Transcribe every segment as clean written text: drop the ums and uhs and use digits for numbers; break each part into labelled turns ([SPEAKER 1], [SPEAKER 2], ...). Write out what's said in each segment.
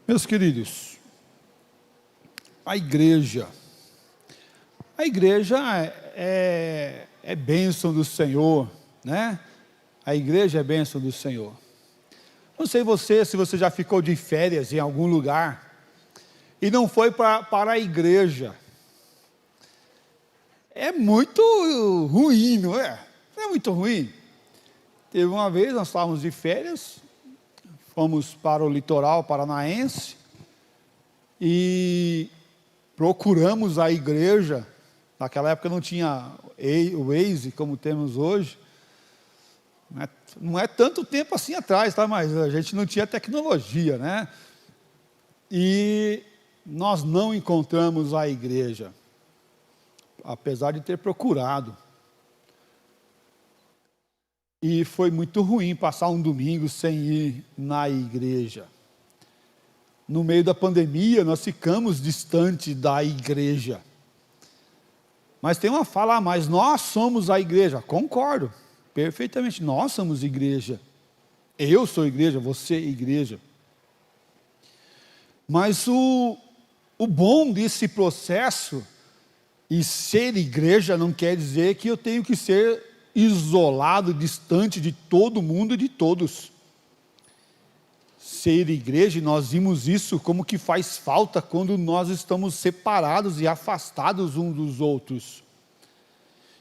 [SPEAKER 1] Meus queridos, a igreja é bênção do Senhor, né? A igreja é bênção do Senhor. Não sei se você já ficou de férias em algum lugar e não foi para a igreja. É muito ruim, não é? É muito ruim. Teve uma vez, nós estávamos de férias, fomos para o litoral paranaense e procuramos a igreja. Naquela época não tinha o Waze como temos hoje. Não é tanto tempo assim atrás, tá? Mas a gente não tinha tecnologia, né? E nós não encontramos a igreja, apesar de ter procurado. E foi muito ruim passar um domingo sem ir na igreja. No meio da pandemia, nós ficamos distante da igreja. Mas tem uma fala, mas nós somos a igreja. Concordo, perfeitamente, nós somos igreja. Eu sou igreja, você é igreja. Mas o bom desse processo, e ser igreja não quer dizer que eu tenho que ser isolado, distante de todo mundo e de todos. Ser igreja, nós vimos isso como que faz falta quando nós estamos separados e afastados uns dos outros.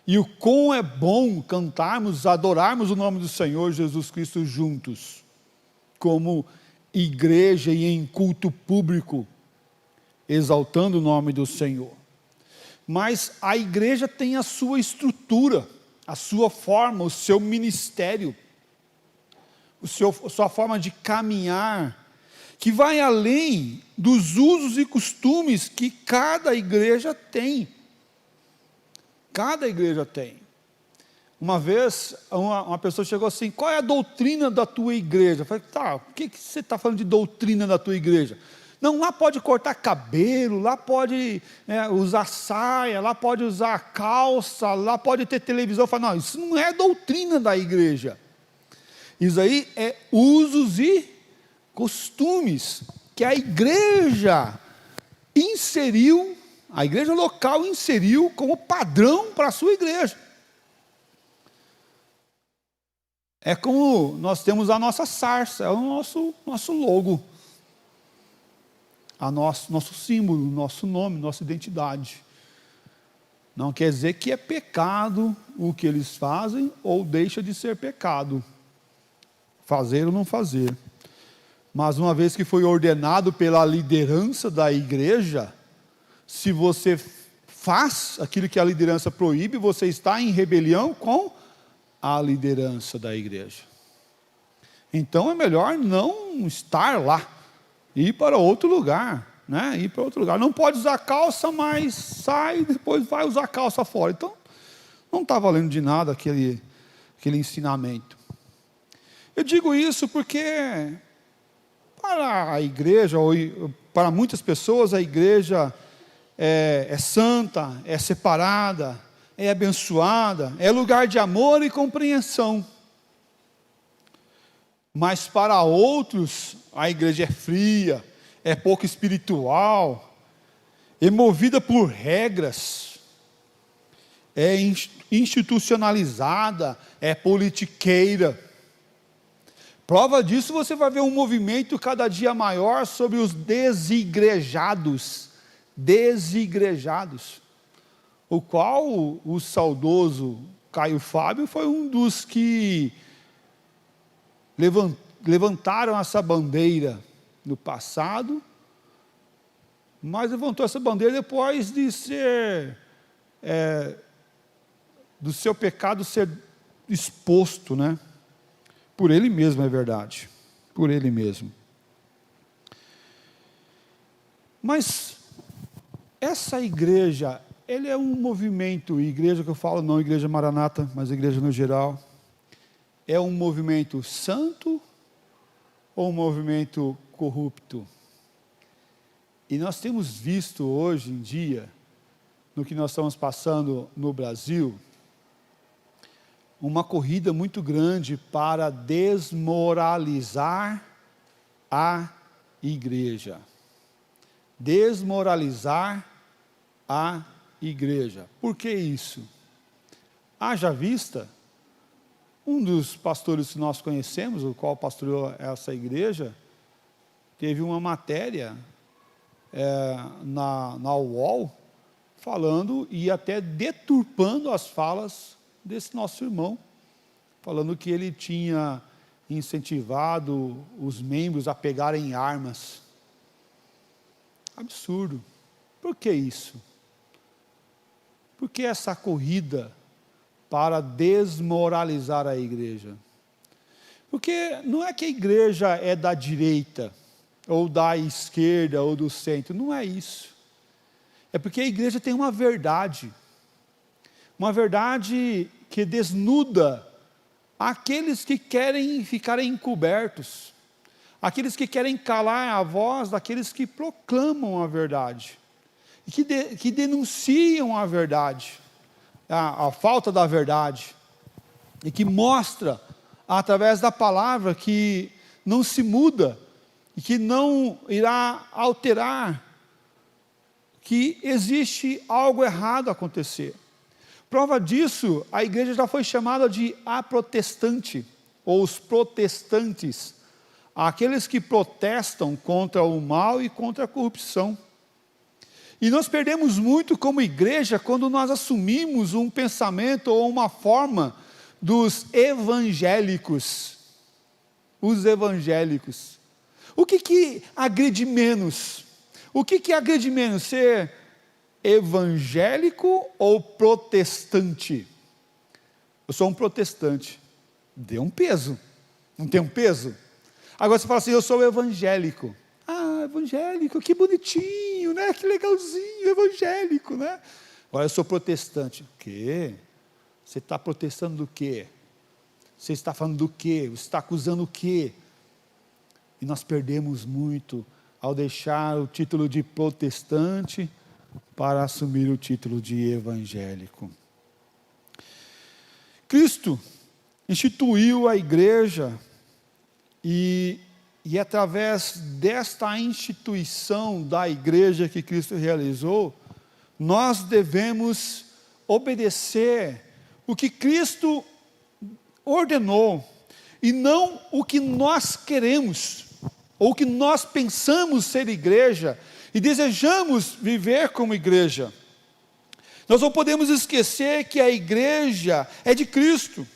[SPEAKER 1] E o quão é bom cantarmos, adorarmos o nome do Senhor Jesus Cristo juntos, como igreja e em culto público, exaltando o nome do Senhor. Mas a igreja tem a sua estrutura, a sua forma, o seu ministério, sua forma de caminhar, que vai além dos usos e costumes que cada igreja tem. Cada igreja tem. Uma vez, uma pessoa chegou assim: qual é a doutrina da tua igreja? Eu falei: tá, o que você está falando de doutrina da tua igreja? Não, lá pode cortar cabelo, lá pode usar saia, lá pode usar calça, lá pode ter televisão. Eu falei: não, isso não é doutrina da igreja. Isso aí é usos e costumes que a igreja inseriu, a igreja local inseriu como padrão para a sua igreja. É como nós temos a nossa sarça, é o nosso logo, nosso símbolo, nosso nome, nossa identidade. Não quer dizer que é pecado o que eles fazem ou deixa de ser pecado. Fazer ou não fazer. Mas uma vez que foi ordenado pela liderança da igreja, se você faz aquilo que a liderança proíbe, você está em rebelião com a liderança da igreja. Então é melhor não estar lá, ir para outro lugar, né? Ir para outro lugar. Não pode usar calça, mas sai e depois vai usar calça fora. Então não está valendo de nada aquele ensinamento. Eu digo isso porque para a igreja, ou para muitas pessoas, a igreja é santa, é separada, é abençoada, é lugar de amor e compreensão. Mas para outros, a igreja é fria, é pouco espiritual, é movida por regras, é institucionalizada, é politiqueira. Prova disso, você vai ver um movimento cada dia maior sobre os desigrejados, o qual o saudoso Caio Fábio foi um dos que levantaram essa bandeira no passado, mas levantou essa bandeira depois de do seu pecado ser exposto, né? Por ele mesmo, é verdade, por ele mesmo. Mas essa igreja, ele é um movimento, igreja que eu falo, não igreja Maranata, mas igreja no geral, é um movimento santo ou um movimento corrupto? E nós temos visto hoje em dia, no que nós estamos passando no Brasil, uma corrida muito grande para desmoralizar a igreja. Desmoralizar a igreja. Por que isso? Haja vista, um dos pastores que nós conhecemos, o qual pastoreou essa igreja, teve uma matéria na UOL, falando e até deturpando as falas desse nosso irmão, falando que ele tinha incentivado os membros a pegarem armas. Absurdo. Por que isso? Por que essa corrida para desmoralizar a igreja? Porque não é que a igreja é da direita, ou da esquerda, ou do centro, não é isso. É porque a igreja tem uma verdade que desnuda aqueles que querem ficar encobertos, aqueles que querem calar a voz daqueles que proclamam a verdade, e que denunciam a verdade, a falta da verdade, e que mostra, através da palavra, que não se muda, e que não irá alterar, que existe algo errado a acontecer. Prova disso, a igreja já foi chamada de aprotestante, ou os protestantes, aqueles que protestam contra o mal e contra a corrupção. E nós perdemos muito como igreja quando nós assumimos um pensamento ou uma forma dos evangélicos. Os evangélicos. O que agride menos? O que agride menos? Ser evangélico ou protestante? Eu sou um protestante. Dê um peso. Não tem um peso? Agora você fala assim, eu sou evangélico. Ah, evangélico, que bonitinho, né? Que legalzinho, evangélico, né? Agora eu sou protestante. O quê? Você está protestando do quê? Você está falando do quê? Você está acusando o quê? E nós perdemos muito ao deixar o título de protestante para assumir o título de evangélico. Cristo instituiu a igreja e através desta instituição da igreja que Cristo realizou, nós devemos obedecer o que Cristo ordenou e não o que nós queremos, ou o que nós pensamos ser igreja e desejamos viver como igreja. Nós não podemos esquecer que a igreja é de Cristo,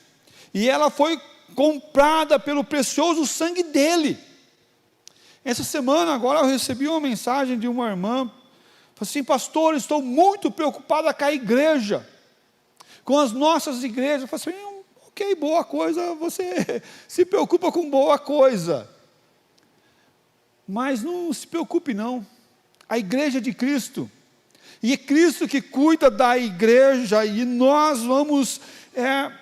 [SPEAKER 1] e ela foi comprada pelo precioso sangue dele. Essa semana agora eu recebi uma mensagem de uma irmã, falou assim, pastor, estou muito preocupada com a igreja, com as nossas igrejas. Eu falei assim, ok, boa coisa, você se preocupa com boa coisa, mas não se preocupe não, a igreja é de Cristo, e é Cristo que cuida da igreja, e nós vamos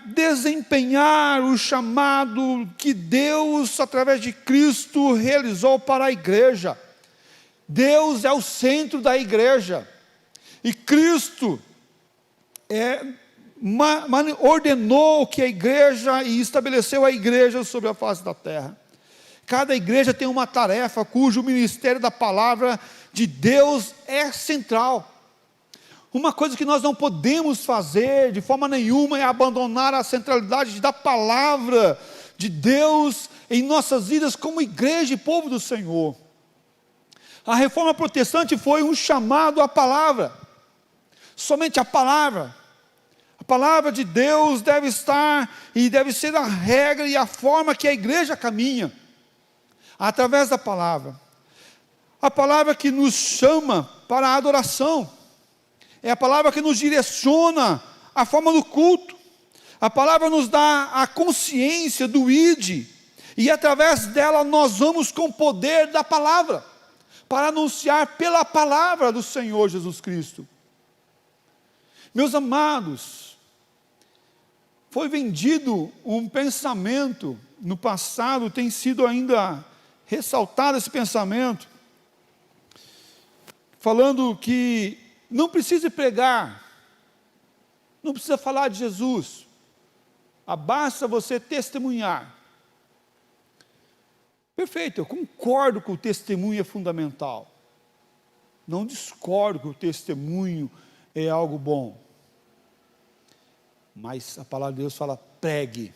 [SPEAKER 1] desempenhar o chamado que Deus, através de Cristo, realizou para a igreja. Deus é o centro da igreja, e Cristo ordenou que a igreja, e estabeleceu a igreja sobre a face da terra. Cada igreja tem uma tarefa cujo ministério da palavra de Deus é central. Uma coisa que nós não podemos fazer de forma nenhuma é abandonar a centralidade da palavra de Deus em nossas vidas como igreja e povo do Senhor. A reforma protestante foi um chamado à palavra, somente a palavra. A palavra de Deus deve estar e deve ser a regra e a forma que a igreja caminha, através da palavra. A palavra que nos chama para a adoração, é a palavra que nos direciona a forma do culto, a palavra nos dá a consciência do id, e através dela nós vamos com o poder da palavra, para anunciar pela palavra do Senhor Jesus Cristo. Meus amados, foi vendido um pensamento, no passado tem sido ainda ressaltado esse pensamento, falando que não precisa pregar, não precisa falar de Jesus, basta você testemunhar. Perfeito, eu concordo que o testemunho é fundamental. Não discordo que o testemunho é algo bom. Mas a palavra de Deus fala: pregue,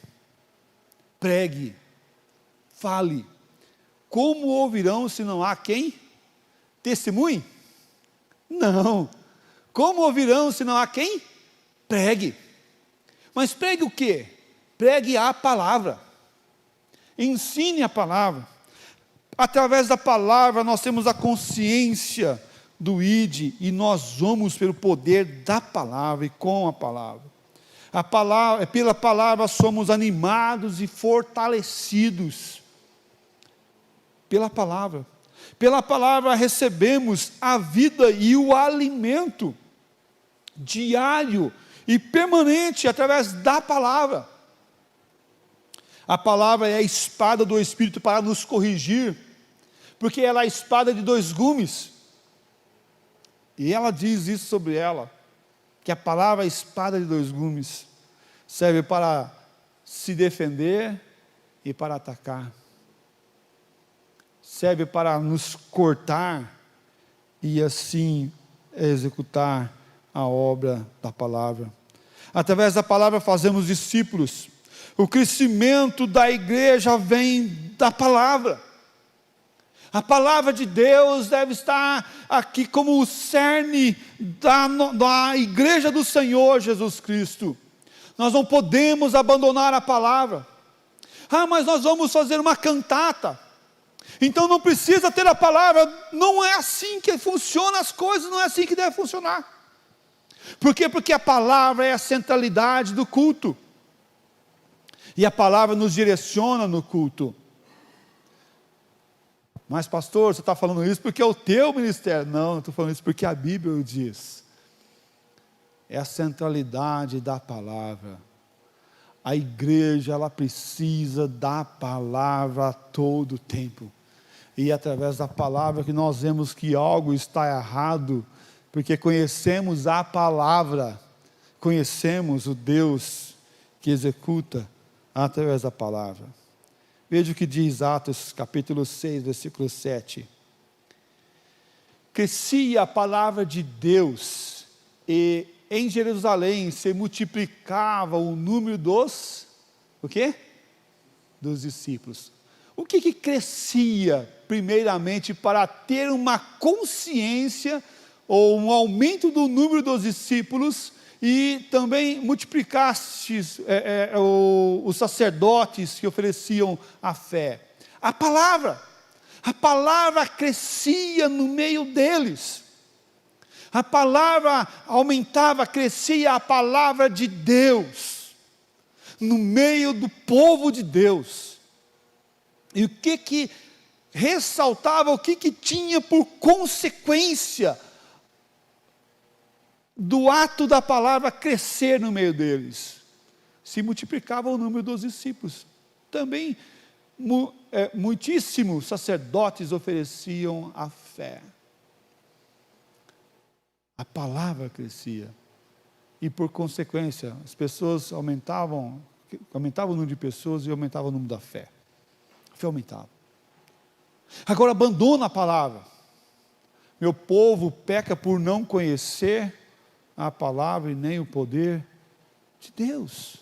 [SPEAKER 1] fale. Como ouvirão se não há quem testemunhe? Não. Como ouvirão se não há quem pregue? Mas pregue o quê? Pregue a palavra. Ensine a palavra. Através da palavra nós temos a consciência do ID, e nós vamos pelo poder da palavra e com a palavra. Pela palavra somos animados e fortalecidos. Pela palavra. Pela palavra recebemos a vida e o alimento diário e permanente através da palavra. A palavra é a espada do Espírito para nos corrigir, porque ela é a espada de dois gumes. E ela diz isso sobre ela, que a palavra é a espada de dois gumes, serve para se defender e para atacar. Serve para nos cortar e assim executar a obra da palavra. Através da palavra fazemos discípulos. O crescimento da igreja vem da palavra. A palavra de Deus deve estar aqui como o cerne da igreja do Senhor Jesus Cristo. Nós não podemos abandonar a palavra. Mas nós vamos fazer uma cantata. Então não precisa ter a palavra. Não é assim que funcionam as coisas, não é assim que deve funcionar. Por quê? Porque a palavra é a centralidade do culto. E a palavra nos direciona no culto. Mas pastor, você está falando isso porque é o teu ministério. Não, eu estou falando isso porque a Bíblia o diz. É a centralidade da palavra. A igreja, ela precisa da palavra a todo tempo. E é através da palavra que nós vemos que algo está errado, porque conhecemos a palavra, conhecemos o Deus que executa através da palavra. Veja o que diz Atos capítulo 6, versículo 7. Crescia a palavra de Deus, e em Jerusalém se multiplicava o número dos, o quê? Dos discípulos. O que crescia primeiramente para ter uma consciência, ou um aumento do número dos discípulos, e também multiplicaste os sacerdotes que ofereciam a fé? A palavra crescia no meio deles, a palavra aumentava, crescia a palavra de Deus, no meio do povo de Deus. E o que ressaltava, o que tinha por consequência do ato da palavra crescer no meio deles? Se multiplicava o número dos discípulos. Também muitíssimos sacerdotes ofereciam a fé. A palavra crescia. E por consequência, as pessoas aumentava o número de pessoas e aumentava o número da fé. A fé aumentava. Agora abandona a palavra. Meu povo peca por não conhecer a palavra e nem o poder de Deus.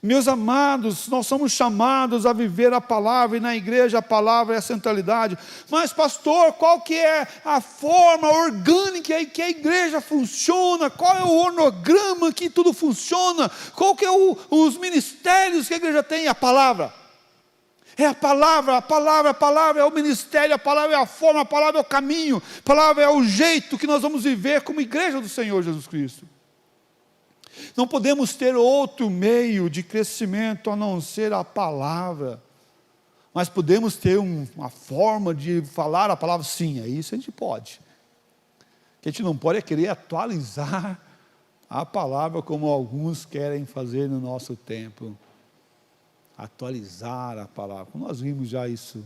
[SPEAKER 1] Meus amados, nós somos chamados a viver a palavra, e na igreja a palavra é a centralidade. Mas pastor, qual que é a forma orgânica que a igreja funciona? Qual é o organograma que tudo funciona? Qual que é os ministérios que a igreja tem? A palavra. É a palavra é o ministério, a palavra é a forma, a palavra é o caminho, a palavra é o jeito que nós vamos viver como igreja do Senhor Jesus Cristo. Não podemos ter outro meio de crescimento a não ser a palavra, mas podemos ter uma forma de falar a palavra, sim, é isso a gente pode. O que a gente não pode é querer atualizar a palavra como alguns querem fazer no nosso tempo. Atualizar a palavra. Nós vimos já isso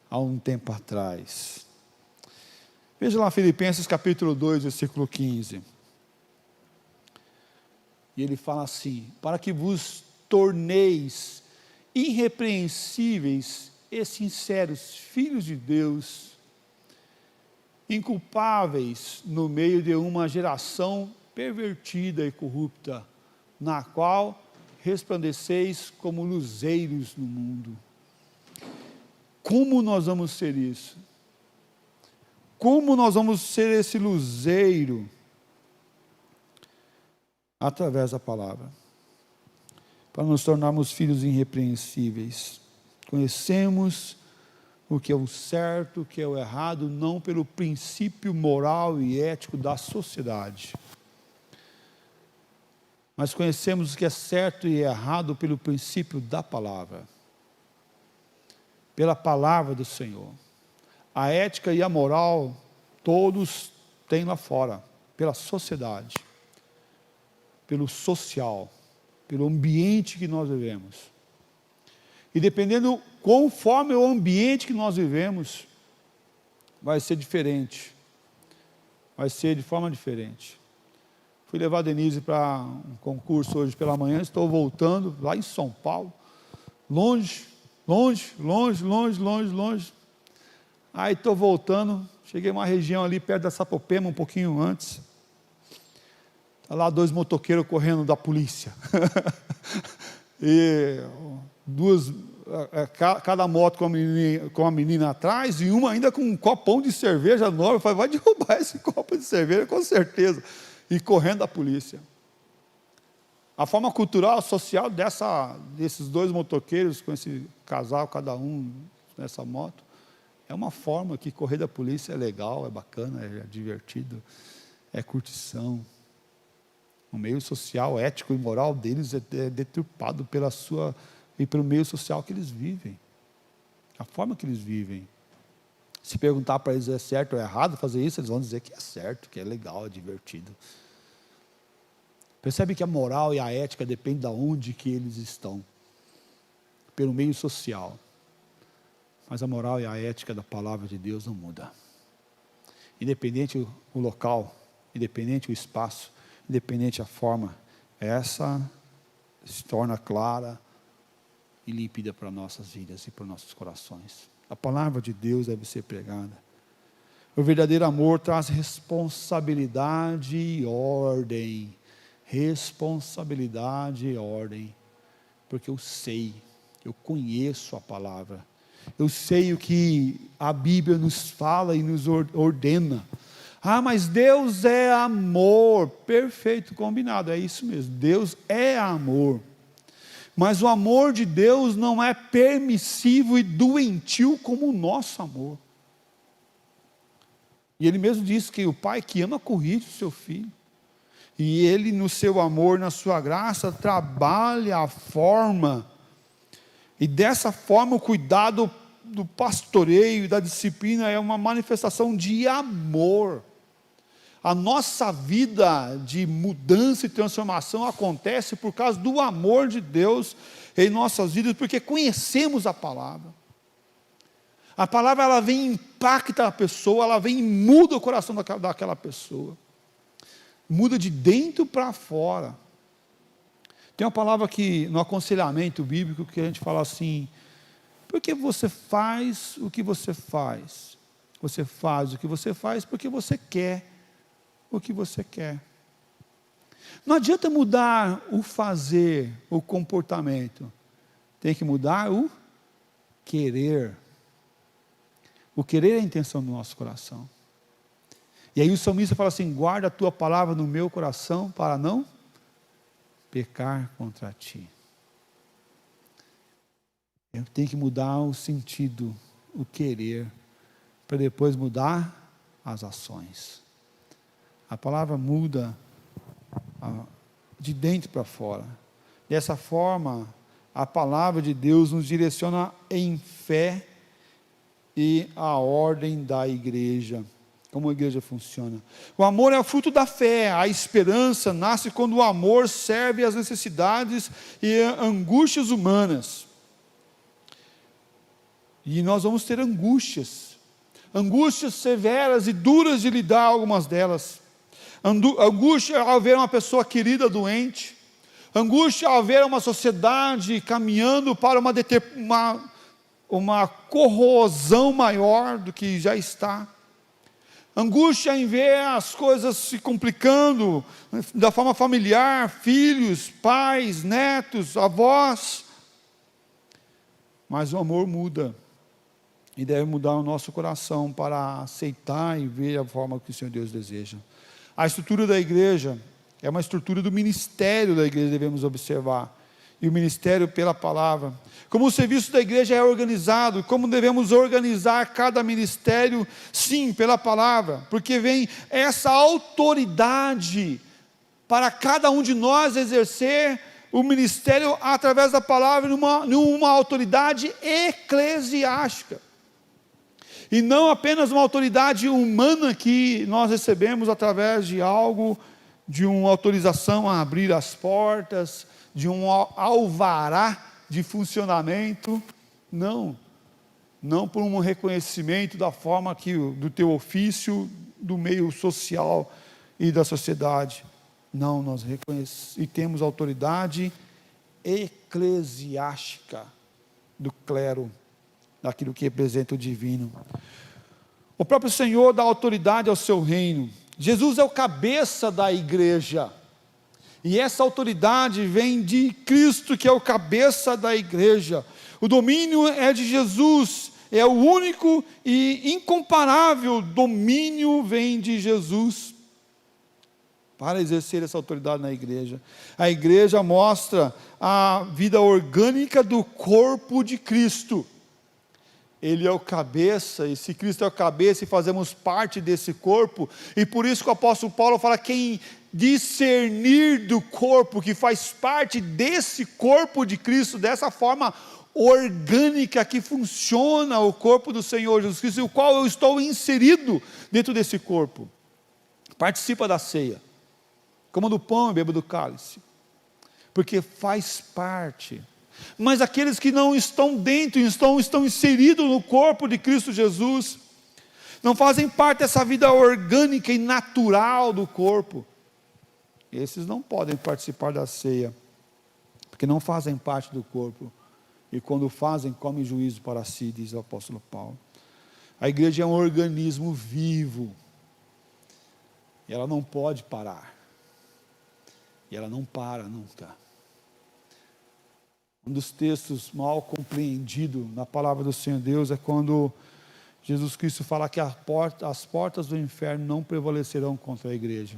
[SPEAKER 1] há um tempo atrás. Veja lá Filipenses capítulo 2, versículo 15. E ele fala assim: para que vos torneis irrepreensíveis e sinceros filhos de Deus, inculpáveis no meio de uma geração pervertida e corrupta, na qual resplandeceis como luzeiros no mundo. Como nós vamos ser isso? Como nós vamos ser esse luzeiro? Através da palavra. Para nos tornarmos filhos irrepreensíveis. Conhecemos o que é o certo, o que é o errado, não pelo princípio moral e ético da sociedade, mas conhecemos o que é certo e errado pelo princípio da palavra, pela palavra do Senhor. A ética e a moral, todos têm lá fora, pela sociedade, pelo social, pelo ambiente que nós vivemos. E dependendo, conforme o ambiente que nós vivemos, vai ser diferente. Vai ser de forma diferente. Fui levar a Denise para um concurso hoje pela manhã, estou voltando lá em São Paulo, longe. Aí estou voltando, cheguei a uma região ali perto da Sapopema, um pouquinho antes. Está lá 2 motoqueiros correndo da polícia. E cada moto com a menina atrás, e uma ainda com um copão de cerveja nova. Eu falei, vai derrubar esse copo de cerveja, com certeza. E correndo da polícia. A forma cultural, social desses 2 motoqueiros, com esse casal, cada um nessa moto, é uma forma que correr da polícia é legal, é bacana, é divertido, é curtição. O meio social, ético e moral deles é deturpado pelo meio social que eles vivem. A forma que eles vivem. Se perguntar para eles é certo ou errado fazer isso, eles vão dizer que é certo, que é legal, é divertido. Percebe que a moral e a ética dependem de onde que eles estão. Pelo meio social. Mas a moral e a ética da palavra de Deus não muda. Independente o local, independente o espaço, independente a forma, essa se torna clara e límpida para nossas vidas e para nossos corações. A palavra de Deus deve ser pregada. O verdadeiro amor traz responsabilidade e ordem. Responsabilidade e ordem. Porque eu conheço a palavra. Eu sei o que a Bíblia nos fala e nos ordena. Ah, mas Deus é amor. Perfeito, combinado, é isso mesmo. Deus é amor. Mas o amor de Deus não é permissivo e doentio como o nosso amor. E Ele mesmo diz que o pai que ama corrige o seu filho. E Ele, no seu amor, na sua graça, trabalha a forma. E dessa forma o cuidado do pastoreio e da disciplina é uma manifestação de amor. A nossa vida de mudança e transformação acontece por causa do amor de Deus em nossas vidas, porque conhecemos a palavra. A palavra, ela vem e impacta a pessoa, ela vem e muda o coração daquela pessoa. Muda de dentro para fora. Tem uma palavra que, no aconselhamento bíblico, que a gente fala assim: por que você faz o que você faz? Você faz o que você faz porque você quer o que você quer. Não adianta mudar o fazer, o comportamento. Tem que mudar o querer. O querer é a intenção do nosso coração. E aí o salmista fala assim: guarda a tua palavra no meu coração para não pecar contra ti. Eu tenho que mudar o sentido, o querer, para depois mudar as ações. A palavra muda de dentro para fora. Dessa forma, a palavra de Deus nos direciona em fé e a ordem da igreja. Como a igreja funciona. O amor é o fruto da fé. A esperança nasce quando o amor serve às necessidades e angústias humanas. E nós vamos ter angústias severas e duras de lidar, algumas delas. Angústia ao ver uma pessoa querida doente, angústia ao ver uma sociedade caminhando para uma corrosão maior do que já está. Angústia em ver as coisas se complicando da forma familiar, filhos, pais, netos, avós. Mas o amor muda, e deve mudar o nosso coração para aceitar e ver a forma que o Senhor Deus deseja. A estrutura da igreja é uma estrutura do ministério da igreja, devemos observar. E o ministério pela palavra. Como o serviço da igreja é organizado, como devemos organizar cada ministério, sim, pela palavra, porque vem essa autoridade para cada um de nós exercer o ministério através da palavra, numa autoridade eclesiástica. E não apenas uma autoridade humana que nós recebemos através de algo, de uma autorização a abrir as portas, de um alvará de funcionamento, não por um reconhecimento da forma do teu ofício, do meio social e da sociedade, não, nós reconhecemos e temos autoridade eclesiástica do clero, daquilo que representa o divino. O próprio Senhor dá autoridade ao seu reino. Jesus é o cabeça da igreja, e essa autoridade vem de Cristo, que é o cabeça da igreja. O domínio é de Jesus, é o único e incomparável domínio vem de Jesus, para exercer essa autoridade na igreja. A igreja mostra a vida orgânica do corpo de Cristo. Ele é o cabeça, e se Cristo é o cabeça e fazemos parte desse corpo, e por isso que o apóstolo Paulo fala, quem discernir do corpo, que faz parte desse corpo de Cristo, dessa forma orgânica que funciona o corpo do Senhor Jesus Cristo, o qual eu estou inserido dentro desse corpo, participa da ceia, coma do pão e beba do cálice, porque faz parte. Mas aqueles que não estão dentro, estão inseridos no corpo de Cristo Jesus, não fazem parte dessa vida orgânica e natural do corpo, esses não podem participar da ceia, porque não fazem parte do corpo, e quando fazem, comem juízo para si, diz o apóstolo Paulo. A igreja é um organismo vivo, e ela não pode parar, e ela não para nunca. Um dos textos mal compreendidos na palavra do Senhor Deus é quando Jesus Cristo fala que as portas do inferno não prevalecerão contra a igreja.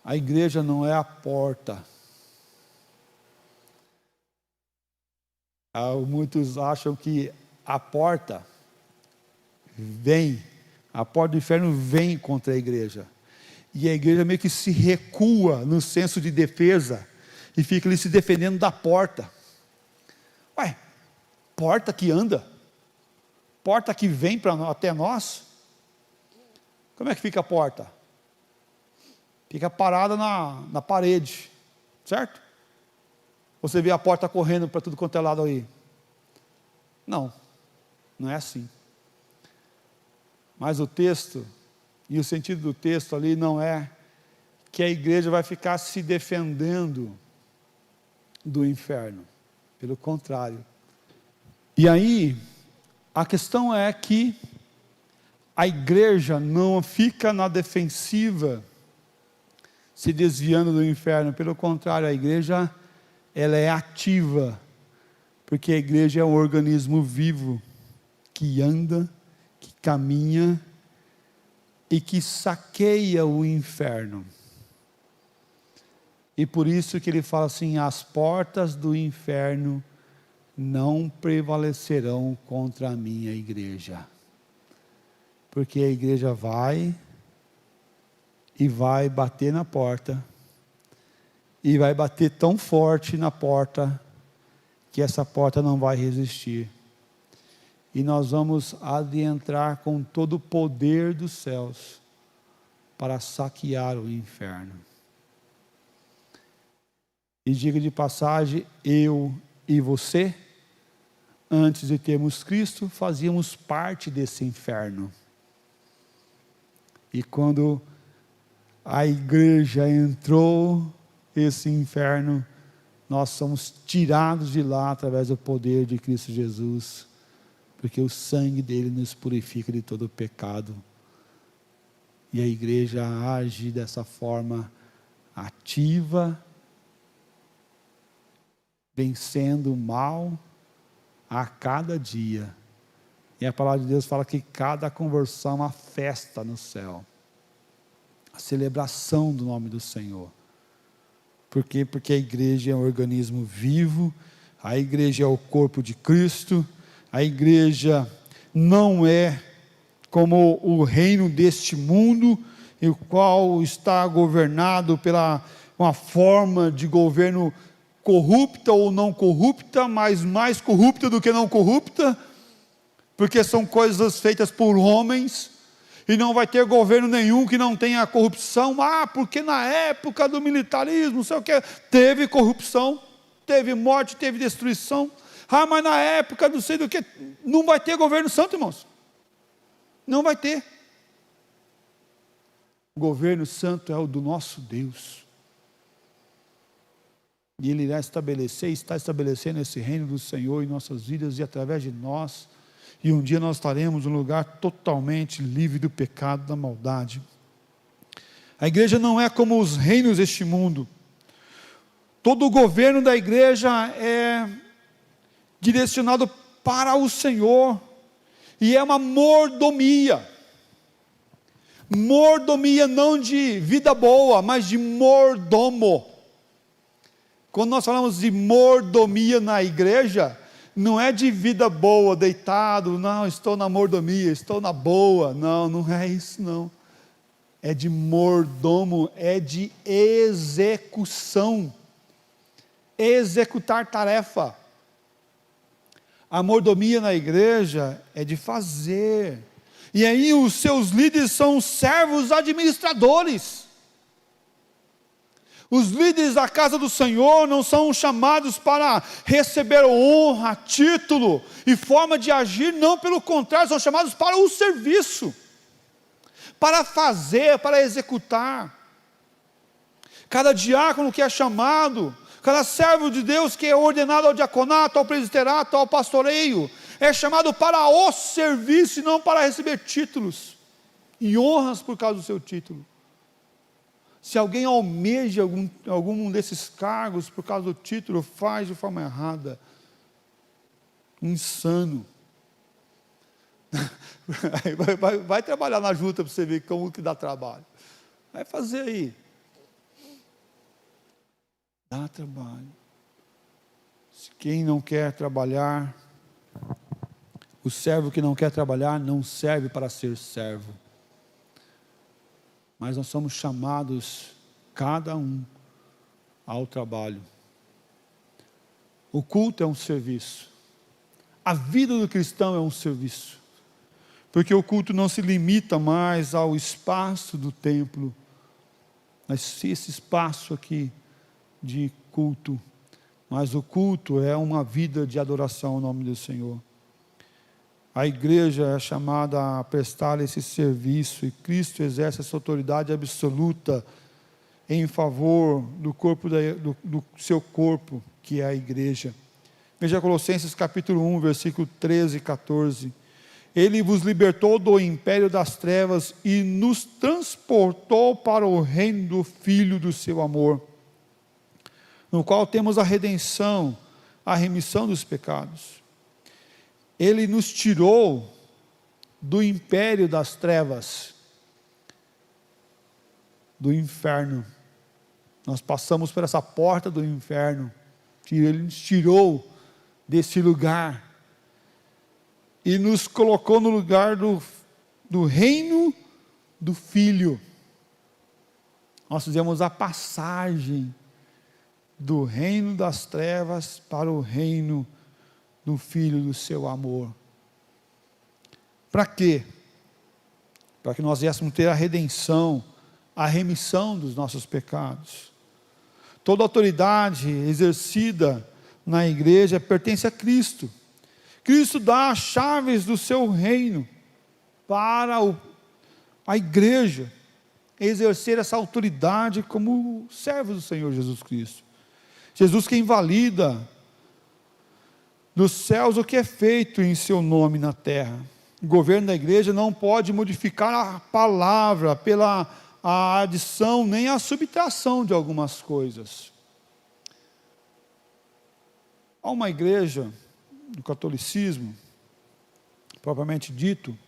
[SPEAKER 1] A igreja não é a porta. Muitos acham que a porta do inferno vem contra a igreja. E a igreja meio que se recua no senso de defesa, e fica ali se defendendo da porta. Porta que anda? Porta que vem até nós? Como é que fica a porta? Fica parada na parede, certo? Você vê a porta correndo para tudo quanto é lado aí? Não é assim. Mas o texto, e o sentido do texto ali não é que a igreja vai ficar se defendendo do inferno, pelo contrário. E aí, a questão é que a igreja não fica na defensiva, se desviando do inferno, pelo contrário, a igreja, ela é ativa, porque a igreja é um organismo vivo, que anda, que caminha, e que saqueia o inferno. E por isso que ele fala assim, as portas do inferno não prevalecerão contra a minha igreja. Porque a igreja vai bater na porta, e vai bater tão forte na porta, que essa porta não vai resistir. E nós vamos adentrar com todo o poder dos céus, para saquear o inferno. E diga de passagem, eu e você, antes de termos Cristo, fazíamos parte desse inferno. E quando a igreja entrou, esse inferno nós somos tirados de lá através do poder de Cristo Jesus, porque o sangue dele nos purifica de todo o pecado. E a igreja age dessa forma ativa, vencendo o mal a cada dia. E a palavra de Deus fala que cada conversão é uma festa no céu, a celebração do nome do Senhor. Por quê? Porque a igreja é um organismo vivo, a igreja é o corpo de Cristo, a igreja não é como o reino deste mundo, o qual está governado pela uma forma de governo corrupta ou não corrupta, mas mais corrupta do que não corrupta, porque são coisas feitas por homens, e não vai ter governo nenhum que não tenha corrupção. Porque na época do militarismo, não sei o que, teve corrupção, teve morte, teve destruição. Mas na época não sei do que, não vai ter governo santo, irmãos. Não vai ter. O governo santo é o do nosso Deus. E Ele irá estabelecer, está estabelecendo esse reino do Senhor em nossas vidas e através de nós. E um dia nós estaremos num lugar totalmente livre do pecado, da maldade. A igreja não é como os reinos deste mundo. Todo o governo da igreja é direcionado para o Senhor. E é uma mordomia. Mordomia não de vida boa, mas de mordomo. Quando nós falamos de mordomia na igreja, não é de vida boa, deitado, não, estou na mordomia, estou na boa, não é isso não, é de mordomo, é de execução, executar tarefa. A mordomia na igreja é de fazer, e aí os seus líderes são servos administradores. Os líderes da casa do Senhor não são chamados para receber honra, título e forma de agir, não, pelo contrário, são chamados para o serviço, para fazer, para executar. Cada diácono que é chamado, cada servo de Deus que é ordenado ao diaconato, ao presbiterato, ao pastoreio, é chamado para o serviço e não para receber títulos e honras por causa do seu título. Se alguém almeja algum desses cargos por causa do título, faz de forma errada. Insano. Vai trabalhar na junta para você ver como que dá trabalho. Vai fazer aí. Dá trabalho. Quem não quer trabalhar, o servo que não quer trabalhar não serve para ser servo. Mas nós somos chamados, cada um, ao trabalho. O culto é um serviço. A vida do cristão é um serviço. Porque o culto não se limita mais ao espaço do templo, mas esse espaço aqui de culto. Mas o culto é uma vida de adoração ao nome do Senhor. A igreja é chamada a prestar esse serviço, e Cristo exerce essa autoridade absoluta em favor do corpo do seu corpo, que é a igreja. Veja Colossenses capítulo 1, versículo 13 e 14. Ele vos libertou do império das trevas e nos transportou para o reino do Filho do seu amor, no qual temos a redenção, a remissão dos pecados. Ele nos tirou do império das trevas, do inferno. Nós passamos por essa porta do inferno, Ele nos tirou desse lugar, e nos colocou no lugar do reino do Filho. Nós fizemos a passagem do reino das trevas para o reino do Filho do seu amor. Para quê? Para que nós viéssemos ter a redenção, a remissão dos nossos pecados. Toda autoridade exercida na igreja pertence a Cristo. Cristo dá as chaves do seu reino para a igreja exercer essa autoridade como servos do Senhor Jesus Cristo. Jesus que invalida dos céus o que é feito em seu nome na terra. O governo da igreja não pode modificar a palavra pela a adição nem a subtração de algumas coisas. Há uma igreja do catolicismo, propriamente dito,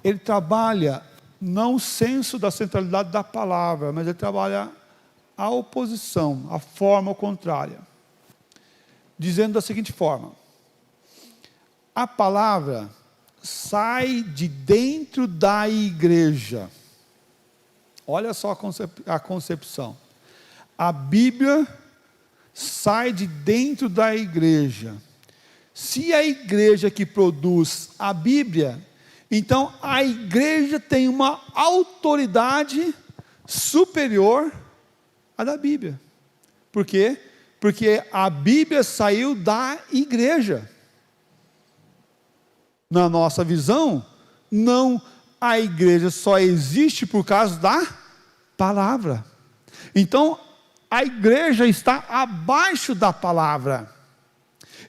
[SPEAKER 1] ele trabalha não o senso da centralidade da palavra, mas ele trabalha a oposição, a forma contrária, dizendo da seguinte forma: a palavra sai de dentro da igreja. Olha só a concepção. A Bíblia sai de dentro da igreja. Se a igreja que produz a Bíblia, então a igreja tem uma autoridade superior à da Bíblia. Por quê? Porque a Bíblia saiu da igreja. Na nossa visão, não, a igreja só existe por causa da palavra. Então, a igreja está abaixo da palavra,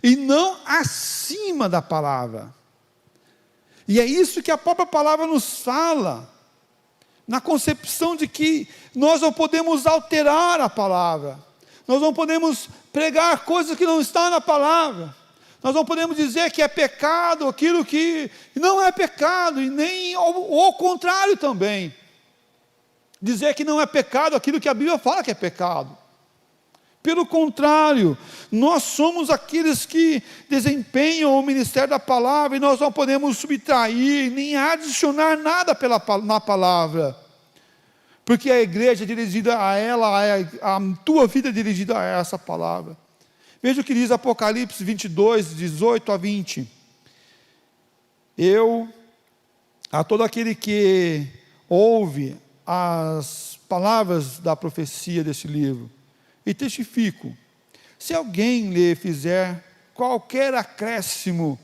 [SPEAKER 1] e não acima da palavra. E é isso que a própria palavra nos fala, na concepção de que nós não podemos alterar a palavra, nós não podemos pregar coisas que não estão na palavra, nós não podemos dizer que é pecado aquilo que não é pecado, e nem o contrário também, dizer que não é pecado aquilo que a Bíblia fala que é pecado. Pelo contrário, nós somos aqueles que desempenham o ministério da palavra, e nós não podemos subtrair, nem adicionar nada na palavra, porque a igreja é dirigida a ela, a tua vida é dirigida a essa palavra. Veja o que diz Apocalipse 22, 18 a 20. A todo aquele que ouve as palavras da profecia deste livro, e testifico, se alguém lhe fizer qualquer acréscimo,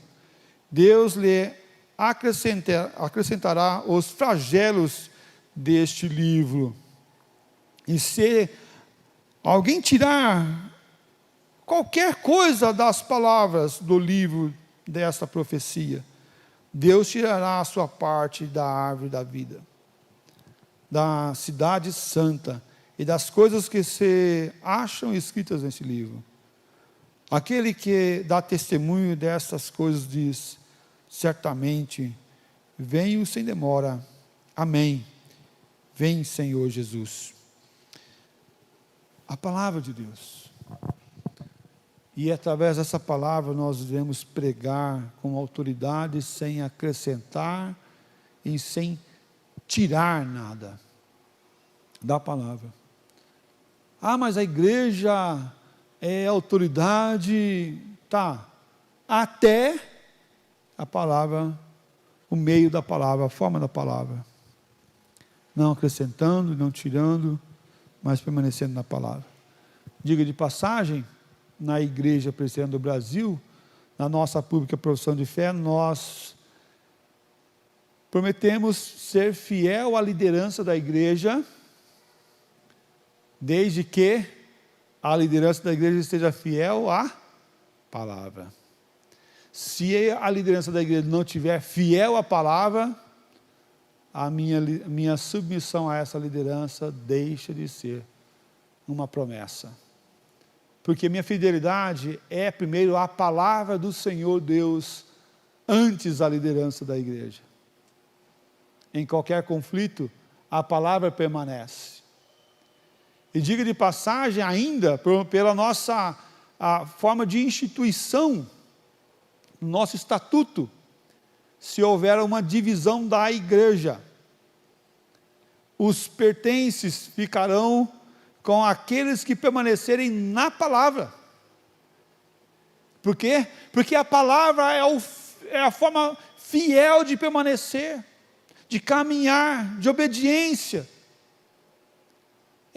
[SPEAKER 1] Deus lhe acrescentará os flagelos deste livro. E se alguém tirar qualquer coisa das palavras do livro desta profecia, Deus tirará a sua parte da árvore da vida, da cidade santa, e das coisas que se acham escritas nesse livro. Aquele que dá testemunho dessas coisas diz: certamente, venho sem demora. Amém. Vem, Senhor Jesus. A palavra de Deus. E através dessa palavra nós devemos pregar com autoridade, sem acrescentar e sem tirar nada da palavra. Ah, mas a igreja é autoridade, tá, até a palavra, o meio da palavra, a forma da palavra, não acrescentando, não tirando, mas permanecendo na palavra. Diga de passagem, na Igreja Presbiteriana do Brasil, na nossa pública profissão de fé, nós prometemos ser fiel à liderança da igreja, desde que a liderança da igreja esteja fiel à palavra. Se a liderança da igreja não estiver fiel à palavra, a minha submissão a essa liderança deixa de ser uma promessa. Porque minha fidelidade é primeiro a palavra do Senhor Deus, antes da liderança da igreja. Em qualquer conflito, a palavra permanece. E diga de passagem ainda, pela nossa forma de instituição, nosso estatuto, se houver uma divisão da igreja, os pertences ficarão com aqueles que permanecerem na palavra. Por quê? Porque a palavra é a forma fiel de permanecer, de caminhar, de obediência.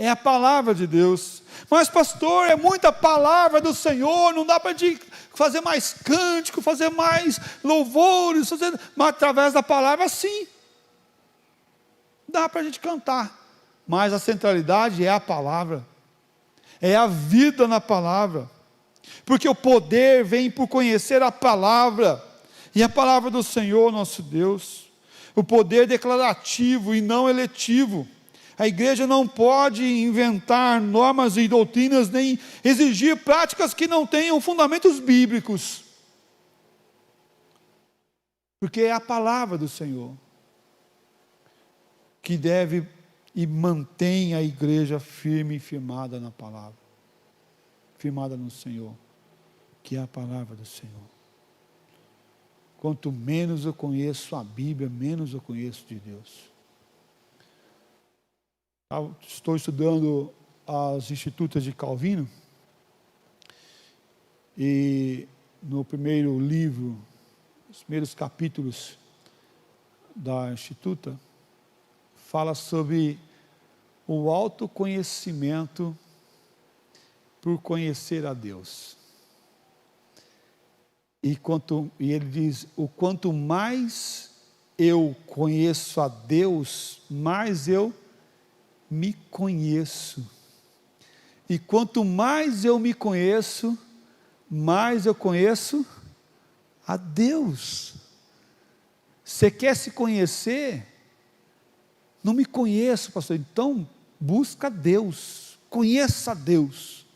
[SPEAKER 1] É a palavra de Deus. Mas pastor, é muita palavra do Senhor, não dá para fazer mais cântico, fazer mais louvores, mas através da palavra sim, dá para a gente cantar, mas a centralidade é a palavra. é a vida na palavra, porque o poder vem por conhecer a palavra, e a palavra do Senhor nosso Deus, o poder declarativo e não eletivo. A igreja não pode inventar normas e doutrinas, nem exigir práticas que não tenham fundamentos bíblicos, porque é a palavra do Senhor que deve e mantém a igreja firme e firmada na palavra, firmada no Senhor, que é a palavra do Senhor. Quanto menos eu conheço a Bíblia, menos eu conheço de Deus. Estou estudando as Institutas de Calvino, e no primeiro livro, os primeiros capítulos da Instituta, fala sobre o autoconhecimento por conhecer a Deus. E ele diz, o quanto mais eu conheço a Deus, mais eu me conheço. E quanto mais eu me conheço, mais eu conheço a Deus. Você quer se conhecer? Não me conheço, pastor. Então, busca Deus. Conheça Deus.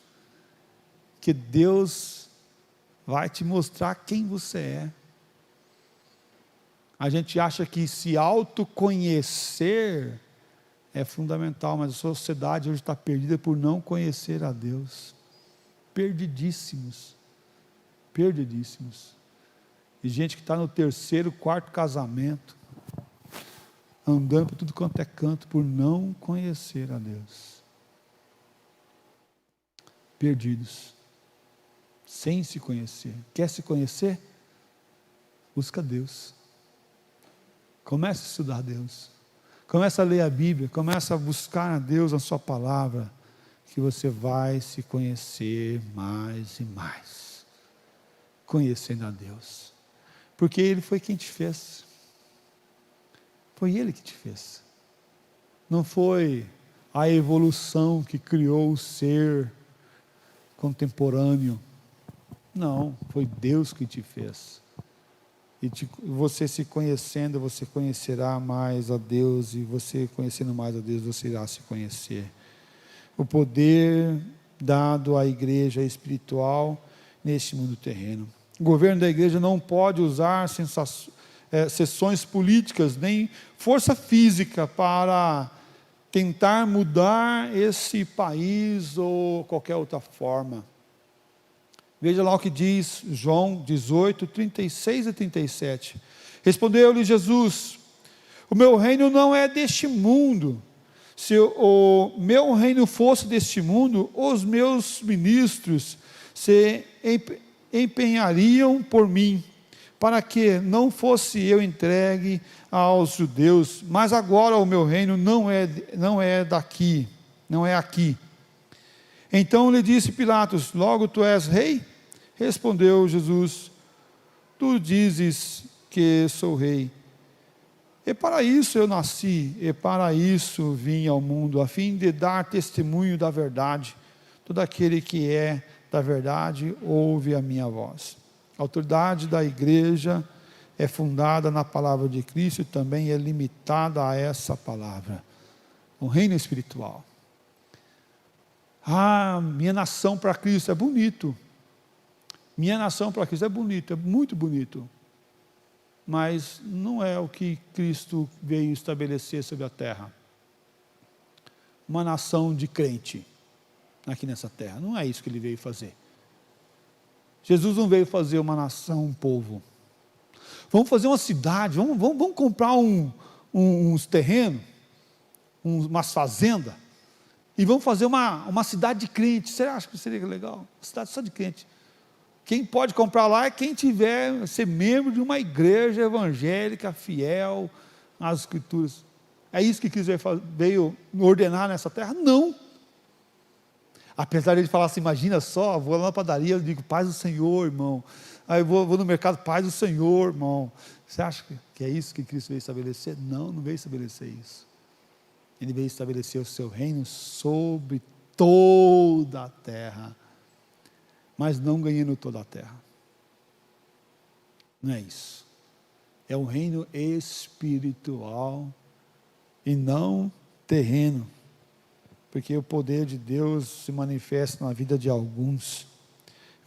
[SPEAKER 1] Que Deus vai te mostrar quem você é. A gente acha que se autoconhecer é fundamental, mas a sociedade hoje está perdida por não conhecer a Deus. Perdidíssimos. Perdidíssimos. E gente que está no terceiro, quarto casamento, andando por tudo quanto é canto, por não conhecer a Deus. Perdidos. Sem se conhecer. Quer se conhecer? Busca Deus. Comece a estudar Deus. Comece a ler a Bíblia. Comece a buscar a Deus, a sua palavra, que você vai se conhecer mais e mais. Conhecendo a Deus. Porque Ele foi quem te fez. Foi Ele que te fez. Não foi a evolução que criou o ser contemporâneo. Não, foi Deus que te fez. E você se conhecendo, você conhecerá mais a Deus, e você conhecendo mais a Deus, você irá se conhecer. O poder dado à igreja espiritual neste mundo terreno. O governo da igreja não pode usar sessões políticas, nem força física para tentar mudar esse país ou qualquer outra forma. Veja lá o que diz João 18, 36 e 37. Respondeu-lhe Jesus: o meu reino não é deste mundo. Se o meu reino fosse deste mundo, os meus ministros se empenhariam por mim, para que não fosse eu entregue aos judeus. Mas agora o meu reino não é daqui, não é aqui. Então lhe disse Pilatos: logo tu és rei? Respondeu Jesus: tu dizes que sou rei. E para isso eu nasci, e para isso vim ao mundo, a fim de dar testemunho da verdade. Todo aquele que é da verdade ouve a minha voz. A autoridade da igreja é fundada na palavra de Cristo e também é limitada a essa palavra. O reino espiritual. Minha nação para Cristo é bonito. Minha nação para Cristo é bonito, é muito bonito. Mas não é o que Cristo veio estabelecer sobre a terra. Uma nação de crente aqui nessa terra. Não é isso que Ele veio fazer. Jesus não veio fazer uma nação, um povo. Vamos fazer uma cidade, vamos comprar uns terrenos, umas fazendas, e vamos fazer uma cidade de crente. Você acha que seria legal? Uma cidade só de crente. Quem pode comprar lá é quem tiver, ser membro de uma igreja evangélica, fiel às Escrituras. É isso que Cristo veio ordenar nessa terra? Não. Apesar de ele falar assim, imagina só, vou lá na padaria, eu digo, paz do Senhor, irmão. Aí eu vou no mercado, paz do Senhor, irmão. Você acha que é isso que Cristo veio estabelecer? Não, não veio estabelecer isso. Ele veio estabelecer o seu reino sobre toda a terra, mas não ganhando toda a terra. Não é isso. É um reino espiritual e não terreno, porque o poder de Deus se manifesta na vida de alguns.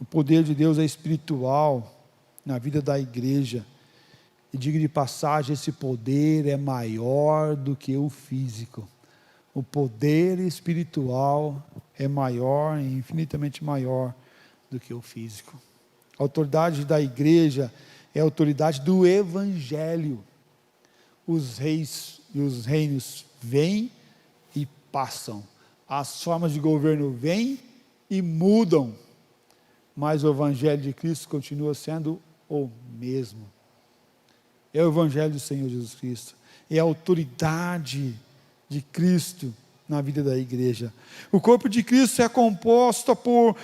[SPEAKER 1] O poder de Deus é espiritual na vida da igreja. E diga de passagem, esse poder é maior do que o físico. O poder espiritual é maior, infinitamente maior do que o físico. A autoridade da igreja é a autoridade do evangelho. Os reis e os reinos vêm e passam. As formas de governo vêm e mudam. Mas o evangelho de Cristo continua sendo o mesmo. É o evangelho do Senhor Jesus Cristo. É a autoridade de Cristo na vida da igreja. O corpo de Cristo é composto por